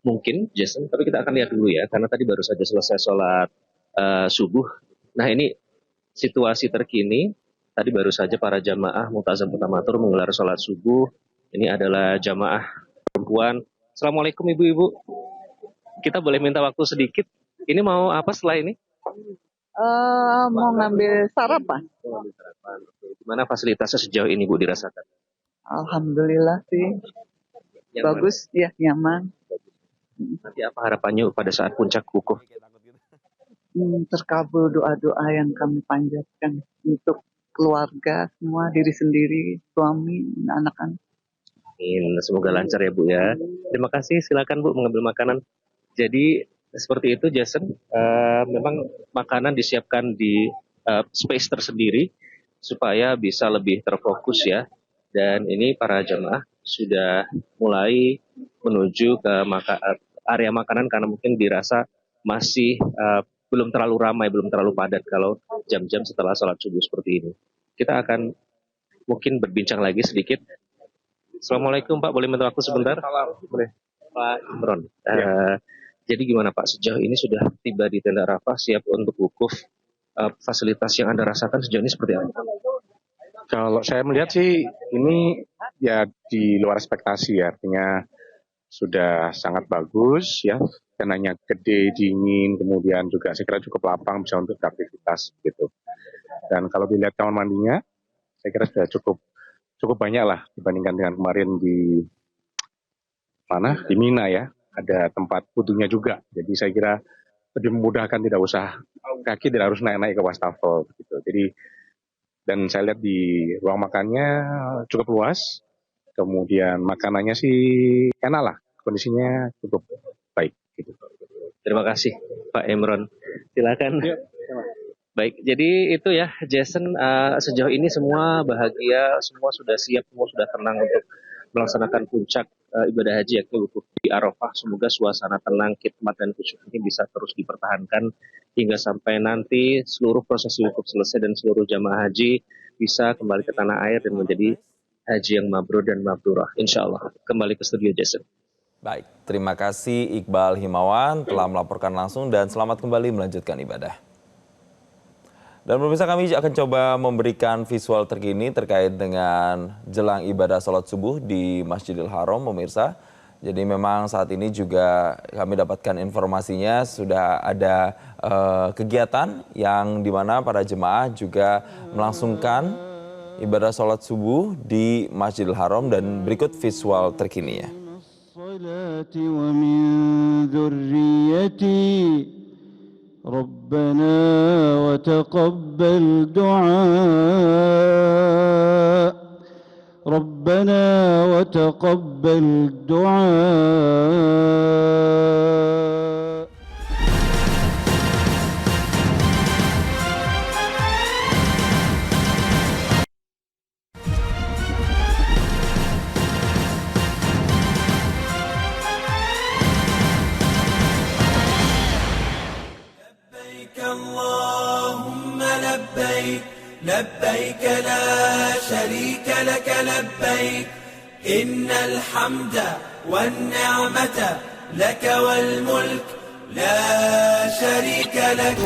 Mungkin, Jason, tapi kita akan lihat dulu ya, karena tadi baru saja selesai sholat subuh. Nah, ini situasi terkini Tadi baru saja para jamaah Multazam Utamatur menggelar sholat subuh. Ini adalah jamaah perempuan. Assalamualaikum ibu-ibu. Kita boleh minta waktu sedikit. Ini mau apa setelah ini? Mau ngambil sarapan. Mengambil sarapan. Oke. Gimana fasilitasnya sejauh ini Bu dirasakan? Alhamdulillah sih. Nyaman? Bagus, ya nyaman. Nanti apa harapannya pada saat puncak wukuf? Terkabul doa-doa yang kami panjatkan untuk keluarga semua, diri sendiri, suami, anak-anak. Semoga lancar ya Bu ya. Terima kasih. Silakan Bu mengambil makanan. Jadi seperti itu Jason. Memang makanan disiapkan di space tersendiri supaya bisa lebih terfokus ya. Dan ini para jamaah sudah mulai menuju ke area makanan karena mungkin dirasa masih belum terlalu ramai, belum terlalu padat kalau jam-jam setelah sholat subuh seperti ini. Kita akan mungkin berbincang lagi sedikit. Assalamualaikum Pak, boleh minta waktu sebentar? Boleh. Pak Imron. Jadi gimana Pak, sejauh ini sudah tiba di tenda Arafah, siap untuk wukuf. Fasilitas yang Anda rasakan sejauh ini seperti apa? Kalau saya melihat sih ini ya di luar ekspektasi ya, artinya sudah sangat bagus ya, tenanya gede, dingin, kemudian juga saya kira cukup lapang bisa untuk beraktivitas gitu. Dan kalau dilihat kamar mandinya, saya kira sudah cukup banyak lah dibandingkan dengan kemarin di Mina ya, ada tempat wudhunya juga. Jadi saya kira lebih memudahkan, tidak usah kaki tidak harus naik-naik ke wastafel gitu. Jadi dan saya lihat di ruang makannya cukup luas, kemudian makanannya sih enak lah, kondisinya cukup baik gitu. Terima kasih Pak Imron. Silakan. Baik, jadi itu ya Jason, sejauh ini semua bahagia, semua sudah siap, semua sudah tenang untuk melaksanakan puncak ibadah haji yakni wukuf di Arafah. Semoga suasana tenang, khidmat dan khusyuk ini bisa terus dipertahankan hingga sampai nanti seluruh prosesi wukuf selesai dan seluruh jamaah haji bisa kembali ke tanah air dan menjadi haji yang mabrur dan mabrurah. Insya Allah. Kembali ke studio Jason. Baik, terima kasih Iqbal Himawan telah melaporkan langsung dan selamat kembali melanjutkan ibadah. Dan pemirsa, kami akan coba memberikan visual terkini terkait dengan jelang ibadah sholat subuh di Masjidil Haram, pemirsa. Jadi memang saat ini juga kami dapatkan informasinya sudah ada kegiatan yang dimana para jemaah juga melangsungkan ibadah sholat subuh di Masjidil Haram dan berikut visual terkininya. ربنا وتقبل دعاء ربنا وتقبل دعاء. اللهم لبيك لبيك لا شريك لك لبيك إن الحمد والنعمة لك والملك لا شريك لك.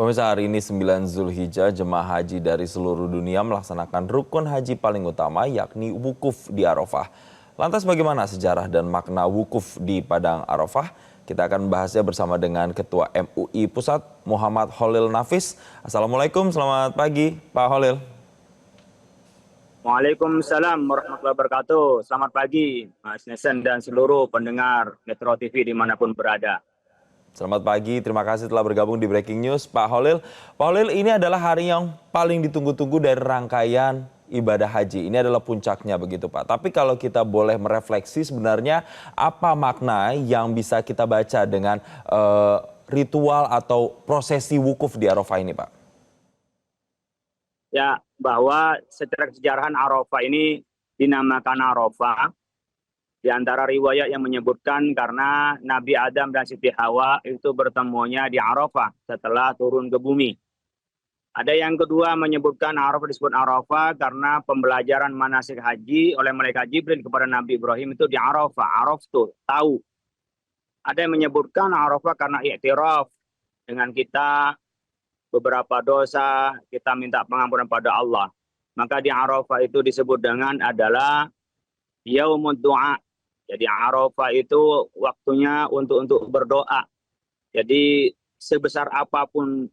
Pemirsa, hari ini 9 Zulhijjah, jemaah haji dari seluruh dunia melaksanakan rukun haji paling utama yakni wukuf di Arafah. Lantas bagaimana sejarah dan makna wukuf di Padang Arafah? Kita akan membahasnya bersama dengan Ketua MUI Pusat Muhammad Khalil Nafis. Assalamualaikum, selamat pagi Pak Khalil. Waalaikumsalam warahmatullahi wabarakatuh. Selamat pagi Mas Nesen dan seluruh pendengar Metro TV dimanapun berada. Selamat pagi, terima kasih telah bergabung di Breaking News Pak Khalil. Pak Khalil, ini adalah hari yang paling ditunggu-tunggu dari rangkaian ibadah haji. Ini adalah puncaknya begitu Pak. Tapi kalau kita boleh merefleksi sebenarnya apa makna yang bisa kita baca dengan ritual atau prosesi wukuf di Arafah ini Pak? Ya, bahwa secara kesejarahan Arafah ini dinamakan Arafah Di antara riwayat yang menyebutkan karena Nabi Adam dan Siti Hawa itu bertemunya di Arafah setelah turun ke bumi. Ada yang kedua menyebutkan Arafah disebut Arafah karena pembelajaran manasik haji oleh malaikat Jibril kepada Nabi Ibrahim itu di Arafah. Araf tuh tahu. Ada yang menyebutkan Arafah karena i'tiraf dengan kita beberapa dosa, kita minta pengampunan pada Allah. Maka di Arafah itu disebut dengan adalah Yaumud Du'a. Jadi Arafah itu waktunya untuk berdoa. Jadi sebesar apapun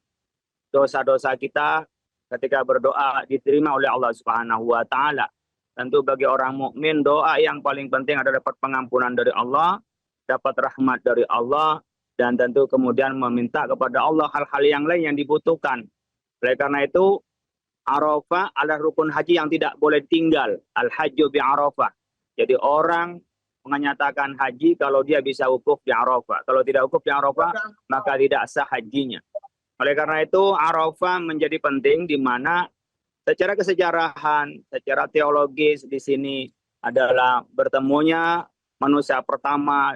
dosa-dosa kita, ketika berdoa diterima oleh Allah Subhanahu wa taala. Tentu bagi orang mukmin doa yang paling penting adalah dapat pengampunan dari Allah, dapat rahmat dari Allah, dan tentu kemudian meminta kepada Allah hal-hal yang lain yang dibutuhkan. Oleh karena itu Arafah adalah rukun haji yang tidak boleh tinggal. Al-hajju bi Arafah. Jadi orang menyatakan haji kalau dia bisa wukuf di Arafah. Kalau tidak wukuf di Arafah, maka tidak sah hajinya. Oleh karena itu, Arafah menjadi penting di mana secara kesejarahan, secara teologis di sini adalah bertemunya manusia pertama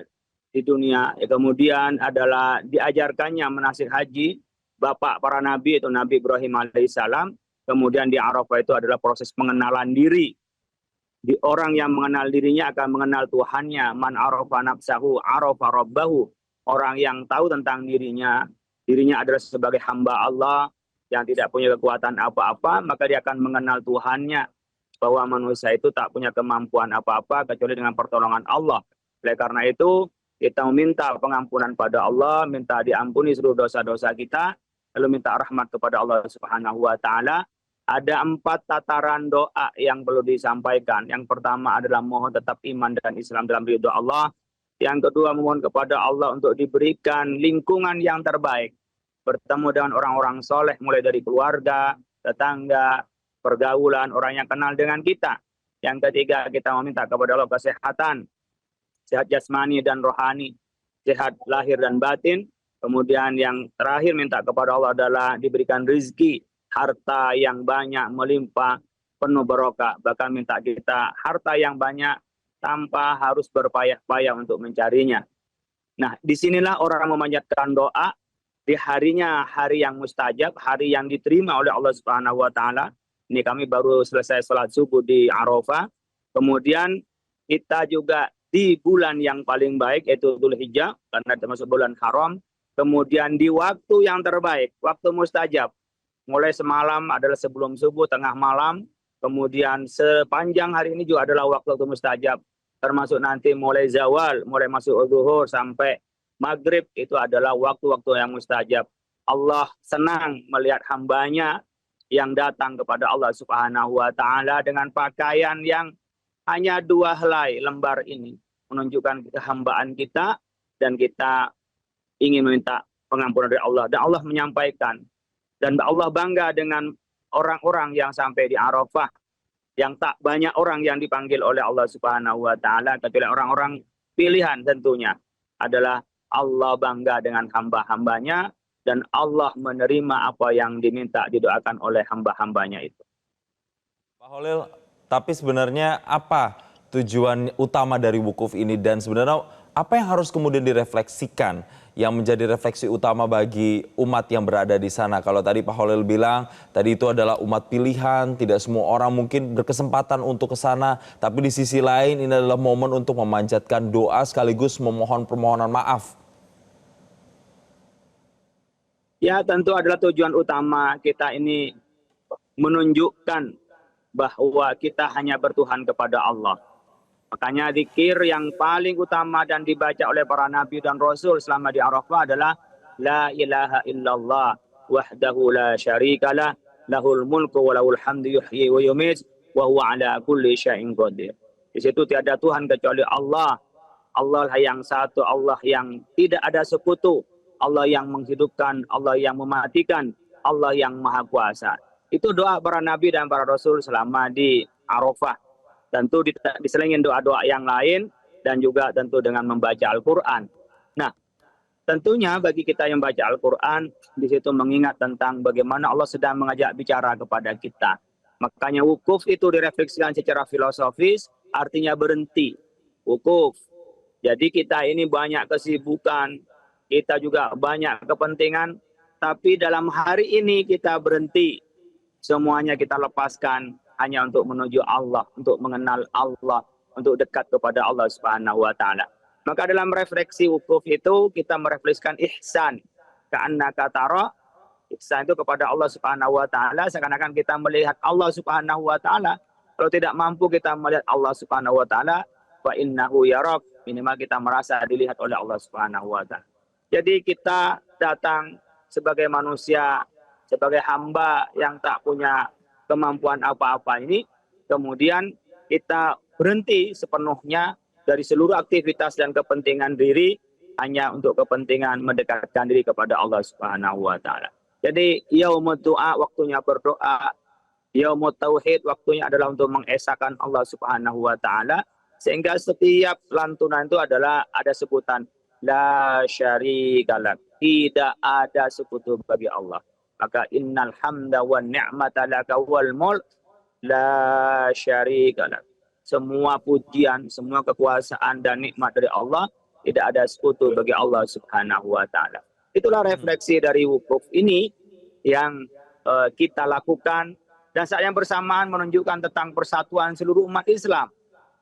di dunia. Kemudian adalah diajarkannya manasik haji bapak para nabi itu Nabi Ibrahim alaihissalam. Kemudian di Arafah itu adalah proses pengenalan diri. Di orang yang mengenal dirinya akan mengenal Tuhannya. Man arafa nafsahu arafa rabbahu. Orang yang tahu tentang dirinya adalah sebagai hamba Allah yang tidak punya kekuatan apa-apa, maka dia akan mengenal Tuhannya. Bahwa manusia itu tak punya kemampuan apa-apa kecuali dengan pertolongan Allah. Oleh karena itu, kita meminta pengampunan pada Allah, minta diampuni seluruh dosa-dosa kita, lalu minta rahmat kepada Allah Subhanahu wa taala. Ada 4 tataran doa yang perlu disampaikan. Yang pertama adalah mohon tetap iman dan Islam dalam ridho Allah. Yang kedua memohon kepada Allah untuk diberikan lingkungan yang terbaik. Bertemu dengan orang-orang soleh mulai dari keluarga, tetangga, pergaulan, orang yang kenal dengan kita. Yang ketiga kita meminta kepada Allah kesehatan. Sehat jasmani dan rohani. Sehat lahir dan batin. Kemudian yang terakhir minta kepada Allah adalah diberikan rezeki. Harta yang banyak melimpah penuh barokah, bahkan minta kita harta yang banyak tanpa harus berpayah-payah untuk mencarinya. Nah, disinilah orang memanjatkan doa di harinya, hari yang mustajab, hari yang diterima oleh Allah Subhanahu wa taala. Ini kami baru selesai sholat subuh di Arafah. Kemudian kita juga di bulan yang paling baik yaitu Dzulhijjah karena termasuk bulan haram. Kemudian di waktu yang terbaik, waktu mustajab. Mulai semalam adalah sebelum subuh, tengah malam, kemudian sepanjang hari ini juga adalah waktu mustajab. Termasuk nanti mulai zawal, mulai masuk zuhur sampai maghrib, itu adalah waktu-waktu yang mustajab. Allah senang melihat hambanya yang datang kepada Allah Subhanahu wa taala dengan pakaian yang hanya 2 helai lembar ini. Menunjukkan kehambaan kita dan kita ingin meminta pengampunan dari Allah. Dan Allah menyampaikan. Dan Allah bangga dengan orang-orang yang sampai di Arafah. Yang tak banyak orang yang dipanggil oleh Allah Subhanahu wa taala kecuali orang-orang pilihan tentunya. Adalah Allah bangga dengan hamba-hambanya dan Allah menerima apa yang diminta didoakan oleh hamba-hambanya itu. Pak Holil, tapi sebenarnya apa tujuan utama dari wukuf ini dan sebenarnya apa yang harus kemudian direfleksikan yang menjadi refleksi utama bagi umat yang berada di sana? Kalau tadi Pak Holil bilang, tadi itu adalah umat pilihan, tidak semua orang mungkin berkesempatan untuk ke sana. Tapi di sisi lain ini adalah momen untuk memanjatkan doa sekaligus memohon permohonan maaf. Ya, tentu adalah tujuan utama kita ini menunjukkan bahwa kita hanya bertuhan kepada Allah. Makanya zikir yang paling utama dan dibaca oleh para nabi dan rasul selama di Arafah adalah La ilaha illallah wahdahu la syarikalah lahul mulku wa lahul hamdu yuhyi wa yumiit wa huwa ala kulli syai'in qadir. Di situ tiada Tuhan kecuali Allah. Allah yang satu, Allah yang tidak ada sekutu, Allah yang menghidupkan, Allah yang mematikan, Allah yang maha kuasa. Itu doa para nabi dan para rasul selama di Arafah. Tentu diselingin doa-doa yang lain dan juga tentu dengan membaca Al-Quran. Nah, tentunya bagi kita yang baca Al-Quran, di situ mengingat tentang bagaimana Allah sedang mengajak bicara kepada kita. Makanya wukuf itu direfleksikan secara filosofis, artinya berhenti. wukuf. Jadi kita ini banyak kesibukan, kita juga banyak kepentingan, tapi dalam hari ini kita berhenti. Semuanya kita lepaskan hanya untuk menuju Allah, untuk mengenal Allah, untuk dekat kepada Allah Subhanahu wa taala. Maka dalam refleksi wukuf itu kita merefleksikan ihsan. Ka'annaka tara, ihsan itu kepada Allah Subhanahu wa taala, seakan-akan kita melihat Allah Subhanahu wa taala. Kalau tidak mampu kita melihat Allah Subhanahu wa taala, fa innahu yarak, minimal kita merasa dilihat oleh Allah Subhanahu wa taala. Jadi kita datang sebagai manusia, sebagai hamba yang tak punya kemampuan apa-apa ini, kemudian kita berhenti sepenuhnya dari seluruh aktivitas dan kepentingan diri hanya untuk kepentingan mendekatkan diri kepada Allah Subhanahu wa taala. Jadi yaumud du'a, waktunya berdoa, yaumut tauhid, waktunya adalah untuk mengesahkan Allah Subhanahu wa taala, sehingga setiap lantunan itu adalah ada sebutan la syarikalah, tidak ada sekutu bagi Allah. Maka innal hamda wan ni'mata laka wal mulk la syarikalah. Semua pujian, semua kekuasaan dan nikmat dari Allah, tidak ada sekutu bagi Allah Subhanahu wa taala. Itulah refleksi dari wukuf ini yang kita lakukan, dan saat yang bersamaan menunjukkan tentang persatuan seluruh umat Islam.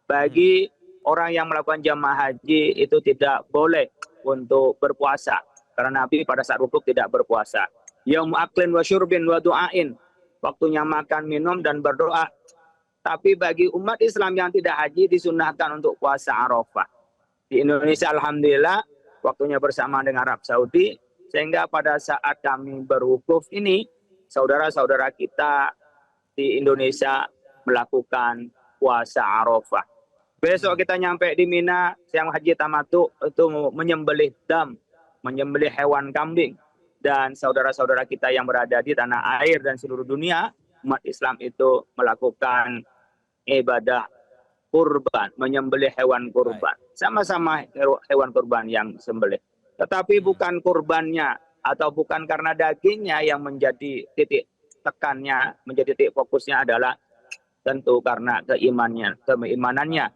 Bagi orang yang melakukan jamaah haji itu tidak boleh untuk berpuasa, karena Nabi pada saat wukuf tidak berpuasa. Yaum aklin wa syurbin wa du'ain, waktunya makan, minum dan berdoa. Tapi bagi umat Islam yang tidak haji disunahkan untuk puasa Arafah. Di Indonesia alhamdulillah waktunya bersamaan dengan Arab Saudi, sehingga pada saat kami berwukuf ini saudara-saudara kita di Indonesia melakukan puasa Arafah. Besok kita nyampe di Mina, yang haji tamattu itu menyembelih dam, menyembelih hewan kambing. Dan saudara-saudara kita yang berada di tanah air dan seluruh dunia, umat Islam itu melakukan ibadah kurban, menyembelih hewan kurban. Sama-sama hewan kurban yang sembelih. Tetapi bukan kurbannya atau bukan karena dagingnya yang menjadi titik tekannya, menjadi titik fokusnya, adalah tentu karena keimanannya.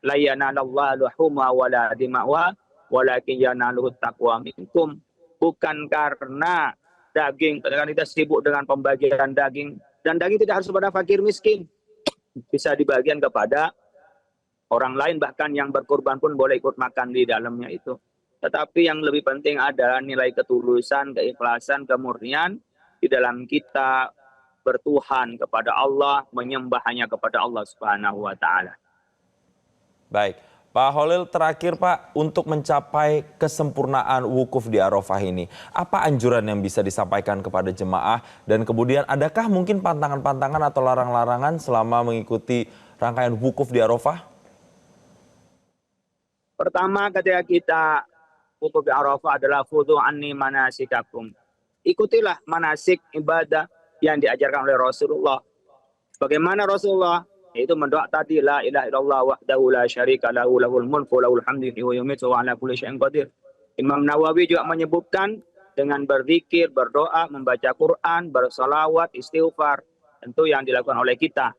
La yanalallahu luhuma wala dima'wa walakin yanaluhu taqwa minkum. Bukan karena daging, karena kita sibuk dengan pembagian daging, dan daging tidak harus kepada fakir miskin, bisa dibagikan kepada orang lain, bahkan yang berkorban pun boleh ikut makan di dalamnya itu. Tetapi yang lebih penting adalah nilai ketulusan, keikhlasan, kemurnian di dalam kita bertuhan kepada Allah, menyembah hanya kepada Allah Subhanahu wa taala. Baik, Pak Holil, terakhir Pak, untuk mencapai kesempurnaan wukuf di Arafah ini, apa anjuran yang bisa disampaikan kepada jemaah, dan kemudian adakah mungkin pantangan-pantangan atau larang-larangan selama mengikuti rangkaian wukuf di Arafah? Pertama, ketika kita wukuf di Arafah adalah fudhu anni manasikakum. Ikutilah manasik ibadah yang diajarkan oleh Rasulullah. Bagaimana Rasulullah? Yaitu mendoa tadi, la ilaha illallah wahdahu la syarika lahu lahul mulku lahul hamdu wa yumiitu wa ala kulli syai'in qadir. Imam Nawawi juga menyebutkan dengan berzikir, berdoa, membaca Quran, bersolawat, istighfar, tentu yang dilakukan oleh kita.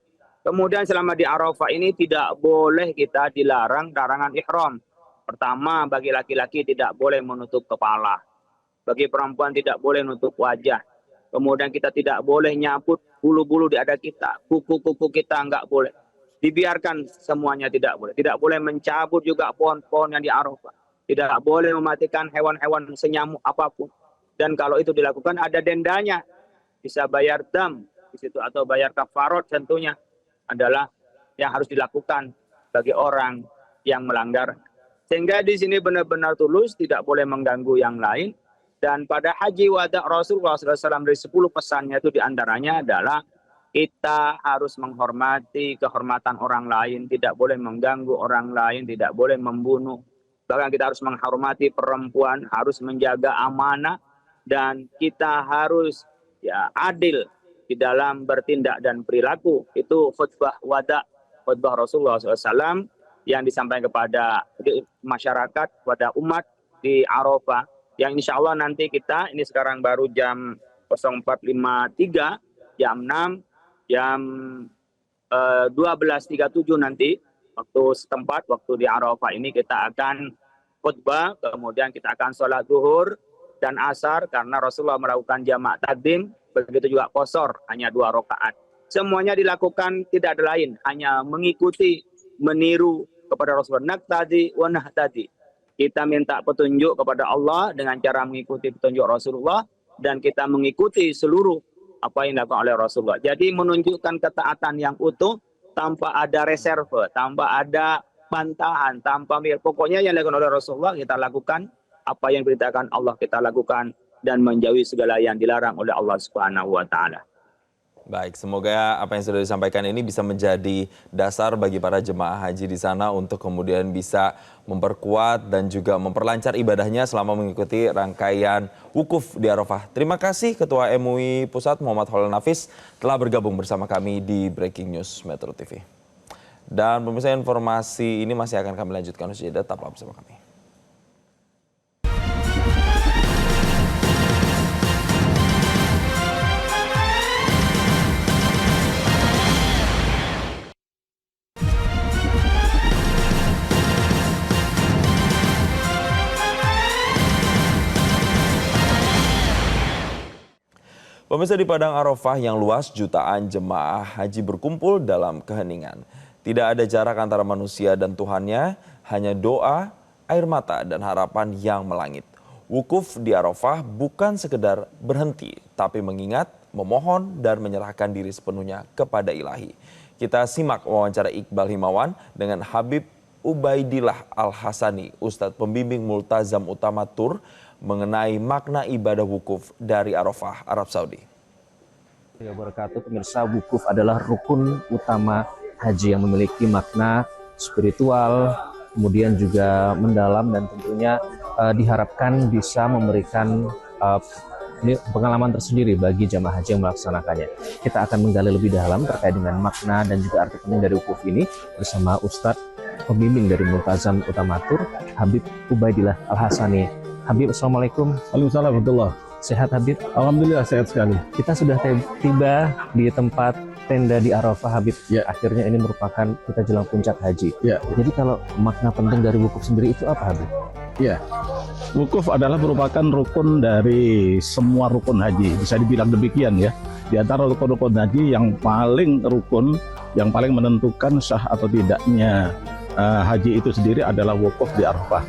Kemudian selama di Arafah ini tidak boleh kita dilarang larangan ihram. Pertama, bagi laki-laki tidak boleh menutup kepala. Bagi perempuan tidak boleh menutup wajah. Kemudian kita tidak boleh nyabut bulu-bulu di dada kita, kuku-kuku kita enggak boleh. Dibiarkan semuanya, tidak boleh. Tidak boleh mencabut juga pohon-pohon yang di Arafah. Tidak boleh mematikan hewan-hewan senyamuk apapun. Dan kalau itu dilakukan ada dendanya. Bisa bayar dam di situ atau bayar kafarat, tentunya adalah yang harus dilakukan bagi orang yang melanggar. Sehingga di sini benar-benar tulus, tidak boleh mengganggu yang lain. Dan pada haji wada Rasulullah SAW dari 10 pesannya itu diantaranya adalah kita harus menghormati kehormatan orang lain, tidak boleh mengganggu orang lain, tidak boleh membunuh. Bahkan kita harus menghormati perempuan, harus menjaga amanah, dan kita harus adil di dalam bertindak dan perilaku. Itu khutbah wada, khutbah Rasulullah SAW yang disampaikan kepada masyarakat, kepada umat di Arafah. Yang insya Allah nanti kita, ini sekarang baru jam 04.53, jam 6, jam 12.37 nanti waktu setempat, waktu di Arafah ini kita akan khutbah, kemudian kita akan sholat zuhur dan asar karena Rasulullah melakukan jamak takdim, begitu juga qasar hanya 2 rakaat. Semuanya dilakukan tidak ada lain, hanya mengikuti, meniru kepada Rasulullah. Naqtadi wa nahtadi. Kita minta petunjuk kepada Allah dengan cara mengikuti petunjuk Rasulullah dan kita mengikuti seluruh apa yang dilakukan oleh Rasulullah. Jadi menunjukkan ketaatan yang utuh tanpa ada reserve, tanpa ada bantahan, tanpa pokoknya yang dilakukan oleh Rasulullah kita lakukan, apa yang diperintahkan Allah kita lakukan dan menjauhi segala yang dilarang oleh Allah Subhanahu wa taala. Baik, semoga apa yang sudah disampaikan ini bisa menjadi dasar bagi para jemaah haji di sana untuk kemudian bisa memperkuat dan juga memperlancar ibadahnya selama mengikuti rangkaian wukuf di Arafah. Terima kasih Ketua MUI Pusat Muhammad Khalil Nafis telah bergabung bersama kami di Breaking News Metro TV. Dan pemirsa, informasi ini masih akan kami lanjutkan usai jeda, tetaplah bersama kami. Pemirsa, di Padang Arafah yang luas, jutaan jemaah haji berkumpul dalam keheningan. Tidak ada jarak antara manusia dan Tuhannya, hanya doa, air mata, dan harapan yang melangit. Wukuf di Arafah bukan sekedar berhenti, tapi mengingat, memohon, dan menyerahkan diri sepenuhnya kepada Ilahi. Kita simak wawancara Iqbal Himawan dengan Habib Ubaidillah Al-Hasani, Ustadz Pembimbing Multazam Utama Tur, mengenai makna ibadah wukuf dari Arafah, Arab Saudi. Wabarakatuh, pemirsa, wukuf adalah rukun utama haji yang memiliki makna spiritual, kemudian juga mendalam dan tentunya diharapkan bisa memberikan pengalaman tersendiri bagi jamaah haji yang melaksanakannya. Kita akan menggali lebih dalam terkait dengan makna dan juga arti penting dari wukuf ini bersama Ustadz Pembimbing dari Multazam Utama Tur, Habib Ubaidillah Al-Hasani. Habib, assalamualaikum. Waalaikumsalam warahmatullahi. Sehat Habib? Alhamdulillah sehat sekali. Kita sudah tiba di tempat tenda di Arafah, Habib. Ya. Akhirnya ini merupakan kita jelang puncak haji. Ya. Jadi kalau makna penting dari wukuf sendiri itu apa, Habib? Ya, wukuf adalah merupakan rukun dari semua rukun haji. Bisa dibilang demikian ya. Di antara rukun-rukun haji yang paling rukun, yang paling menentukan sah atau tidaknya haji itu sendiri adalah wukuf di Arafah,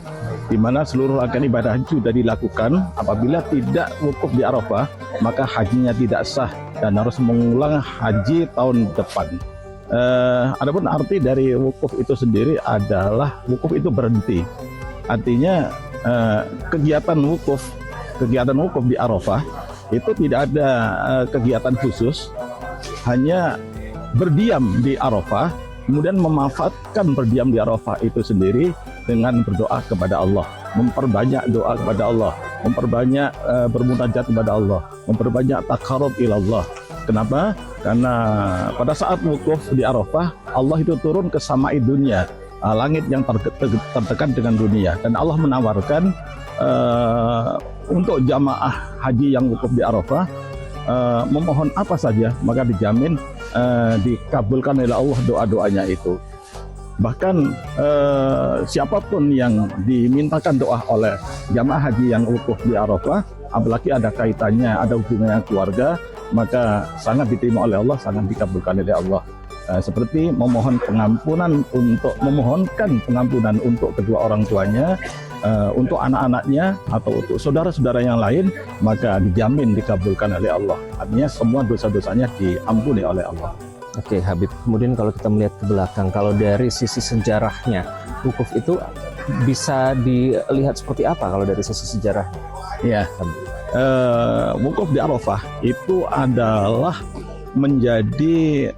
di mana seluruh rangkaian ibadah haji sudah dilakukan. Apabila tidak wukuf di Arafah, maka hajinya tidak sah dan harus mengulang haji tahun depan. Adapun arti dari wukuf itu sendiri adalah wukuf itu berhenti. Artinya kegiatan wukuf di Arafah itu tidak ada kegiatan khusus, hanya berdiam di Arafah, kemudian memanfaatkan berdiam di Arafah itu sendiri dengan berdoa kepada Allah, memperbanyak doa kepada Allah, memperbanyak bermunajat kepada Allah, memperbanyak taqarrub ila Allah. Kenapa? Karena pada saat wukuf di Arafah, Allah itu turun ke samai dunia, langit yang terdekat dengan dunia, dan Allah menawarkan untuk jamaah haji yang wukuf di Arafah memohon apa saja, maka dijamin dikabulkan oleh Allah doa-doanya itu. Bahkan siapapun yang dimintakan doa oleh jamaah haji yang wukuf di Arafah, apalagi ada kaitannya, ada hubungannya keluarga, maka sangat diterima oleh Allah, sangat dikabulkan oleh Allah. Seperti memohonkan pengampunan untuk kedua orang tuanya, untuk anak-anaknya, atau untuk saudara-saudara yang lain, maka dijamin dikabulkan oleh Allah. Artinya semua dosa-dosanya diampuni oleh Allah. Oke Habib, kemudian kalau kita melihat ke belakang, kalau dari sisi sejarahnya, wukuf itu bisa dilihat seperti apa kalau dari sisi sejarahnya? Ya, wukuf di Arafah itu adalah menjadi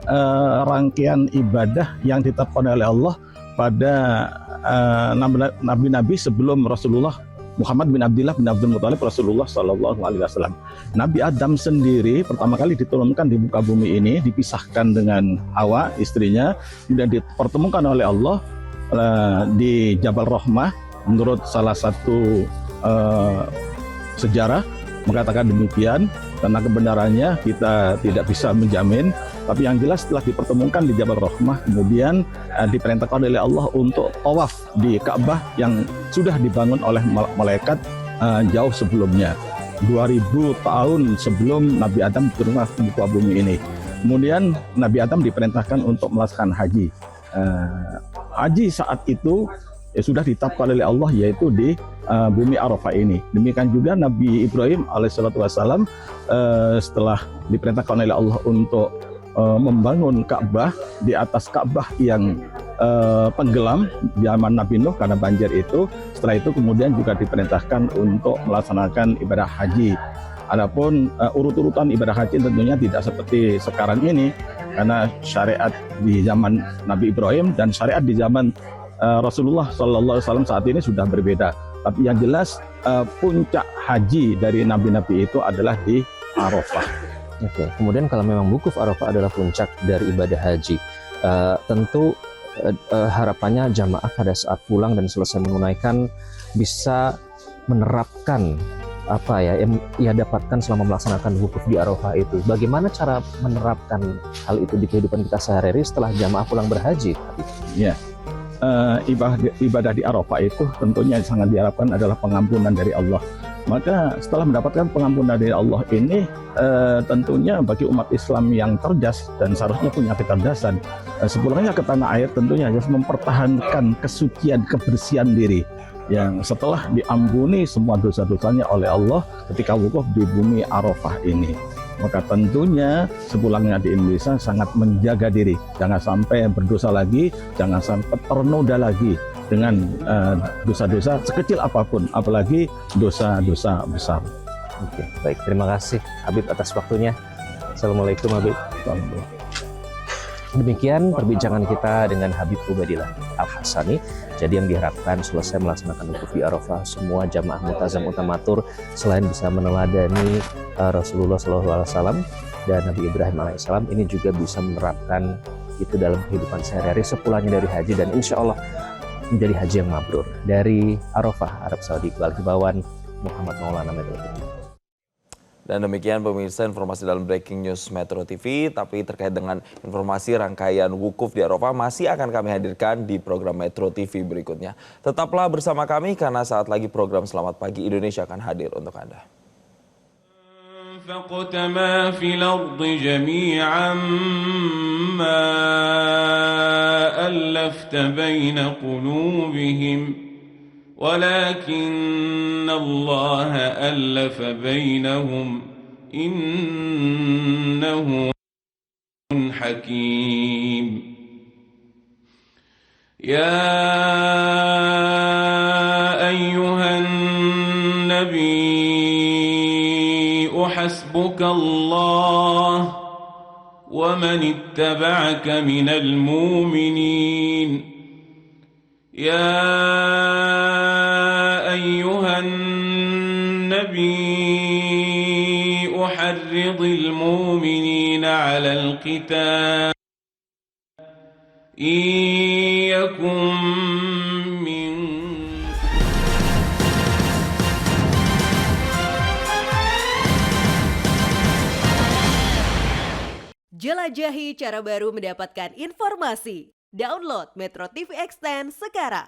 rangkaian ibadah yang ditetapkan oleh Allah pada nabi-nabi sebelum Rasulullah Muhammad bin Abdullah bin Abdul Muthalib Rasulullah Sallallahu Alaihi Wasallam. Nabi Adam sendiri pertama kali diturunkan di muka bumi ini, dipisahkan dengan Hawa istrinya, kemudian dipertemukan oleh Allah di Jabal Rahmah. Menurut salah satu sejarah mengatakan demikian, karena kebenarannya kita tidak bisa menjamin. Tapi yang jelas setelah dipertemukan di Jabal Rahmah, kemudian diperintahkan oleh Allah untuk tawaf di Ka'bah yang sudah dibangun oleh malaikat jauh sebelumnya. 2000 tahun sebelum Nabi Adam turun ke muka bumi ini. Kemudian Nabi Adam diperintahkan untuk melaksanakan haji. Haji saat itu sudah ditetapkan oleh Allah, yaitu di bumi Arafah ini. Demikian juga Nabi Ibrahim alaihissalam setelah diperintahkan oleh Allah untuk membangun Ka'bah di atas Ka'bah yang tenggelam zaman Nabi Nuh karena banjir itu. Setelah itu kemudian juga diperintahkan untuk melaksanakan ibadah haji. Adapun urut-urutan ibadah haji tentunya tidak seperti sekarang ini, karena syariat di zaman Nabi Ibrahim dan syariat di zaman Rasulullah SAW saat ini sudah berbeda. Tapi yang jelas puncak haji dari nabi-nabi itu adalah di Arafah. Oke, kemudian kalau memang wukuf Arafah adalah puncak dari ibadah haji, tentu harapannya jamaah pada saat pulang dan selesai menunaikan bisa menerapkan apa ya yang ia dapatkan selama melaksanakan wukuf di Arafah itu. Bagaimana cara menerapkan hal itu di kehidupan kita sehari-hari setelah jamaah pulang berhaji? Ya, ibadah di Arafah itu tentunya sangat diharapkan adalah pengampunan dari Allah. Maka setelah mendapatkan pengampunan dari Allah ini, tentunya bagi umat Islam yang cerdas dan seharusnya punya kecerdasan, sepulangnya ke tanah air tentunya harus mempertahankan kesucian, kebersihan diri yang setelah diampuni semua dosa-dosanya oleh Allah ketika wukuf di bumi Arafah ini. Maka tentunya sepulangnya di Indonesia sangat menjaga diri, jangan sampai berdosa lagi, jangan sampai ternoda lagi dengan dosa-dosa sekecil apapun, apalagi dosa-dosa besar. Oke, baik, terima kasih Habib atas waktunya. Assalamualaikum Habib. Demikian perbincangan kita dengan Habib Ubaidillah Al-Hasani. Jadi yang diharapkan selesai melaksanakan wukuf di Arafah, semua jamaah multazam utamatur selain bisa meneladani Rasulullah SAW dan Nabi Ibrahim alaihissalam, ini juga bisa menerapkan itu dalam kehidupan sehari-hari sepulangnya dari haji, dan insya Allah menjadi haji yang mabrur. Dari Arafah, Arab Saudi, Iqbal Hibawan, Muhammad Maulana, Metro TV. Dan demikian pemirsa informasi dalam Breaking News Metro TV. Tapi terkait dengan informasi rangkaian wukuf di Arafah masih akan kami hadirkan di program Metro TV berikutnya. Tetaplah bersama kami karena saat lagi program Selamat Pagi Indonesia akan hadir untuk Anda. أنفقت ما في الأرض جميعا ما ألفت بين قلوبهم ولكن الله ألف بينهم إنه حكيم يا أيها النبي حسبك الله ومن اتبعك من المؤمنين يا أيها النبي أحرض المؤمنين على القتال إن يكن Jelajahi cara baru mendapatkan informasi. Download Metro TV Extend sekarang.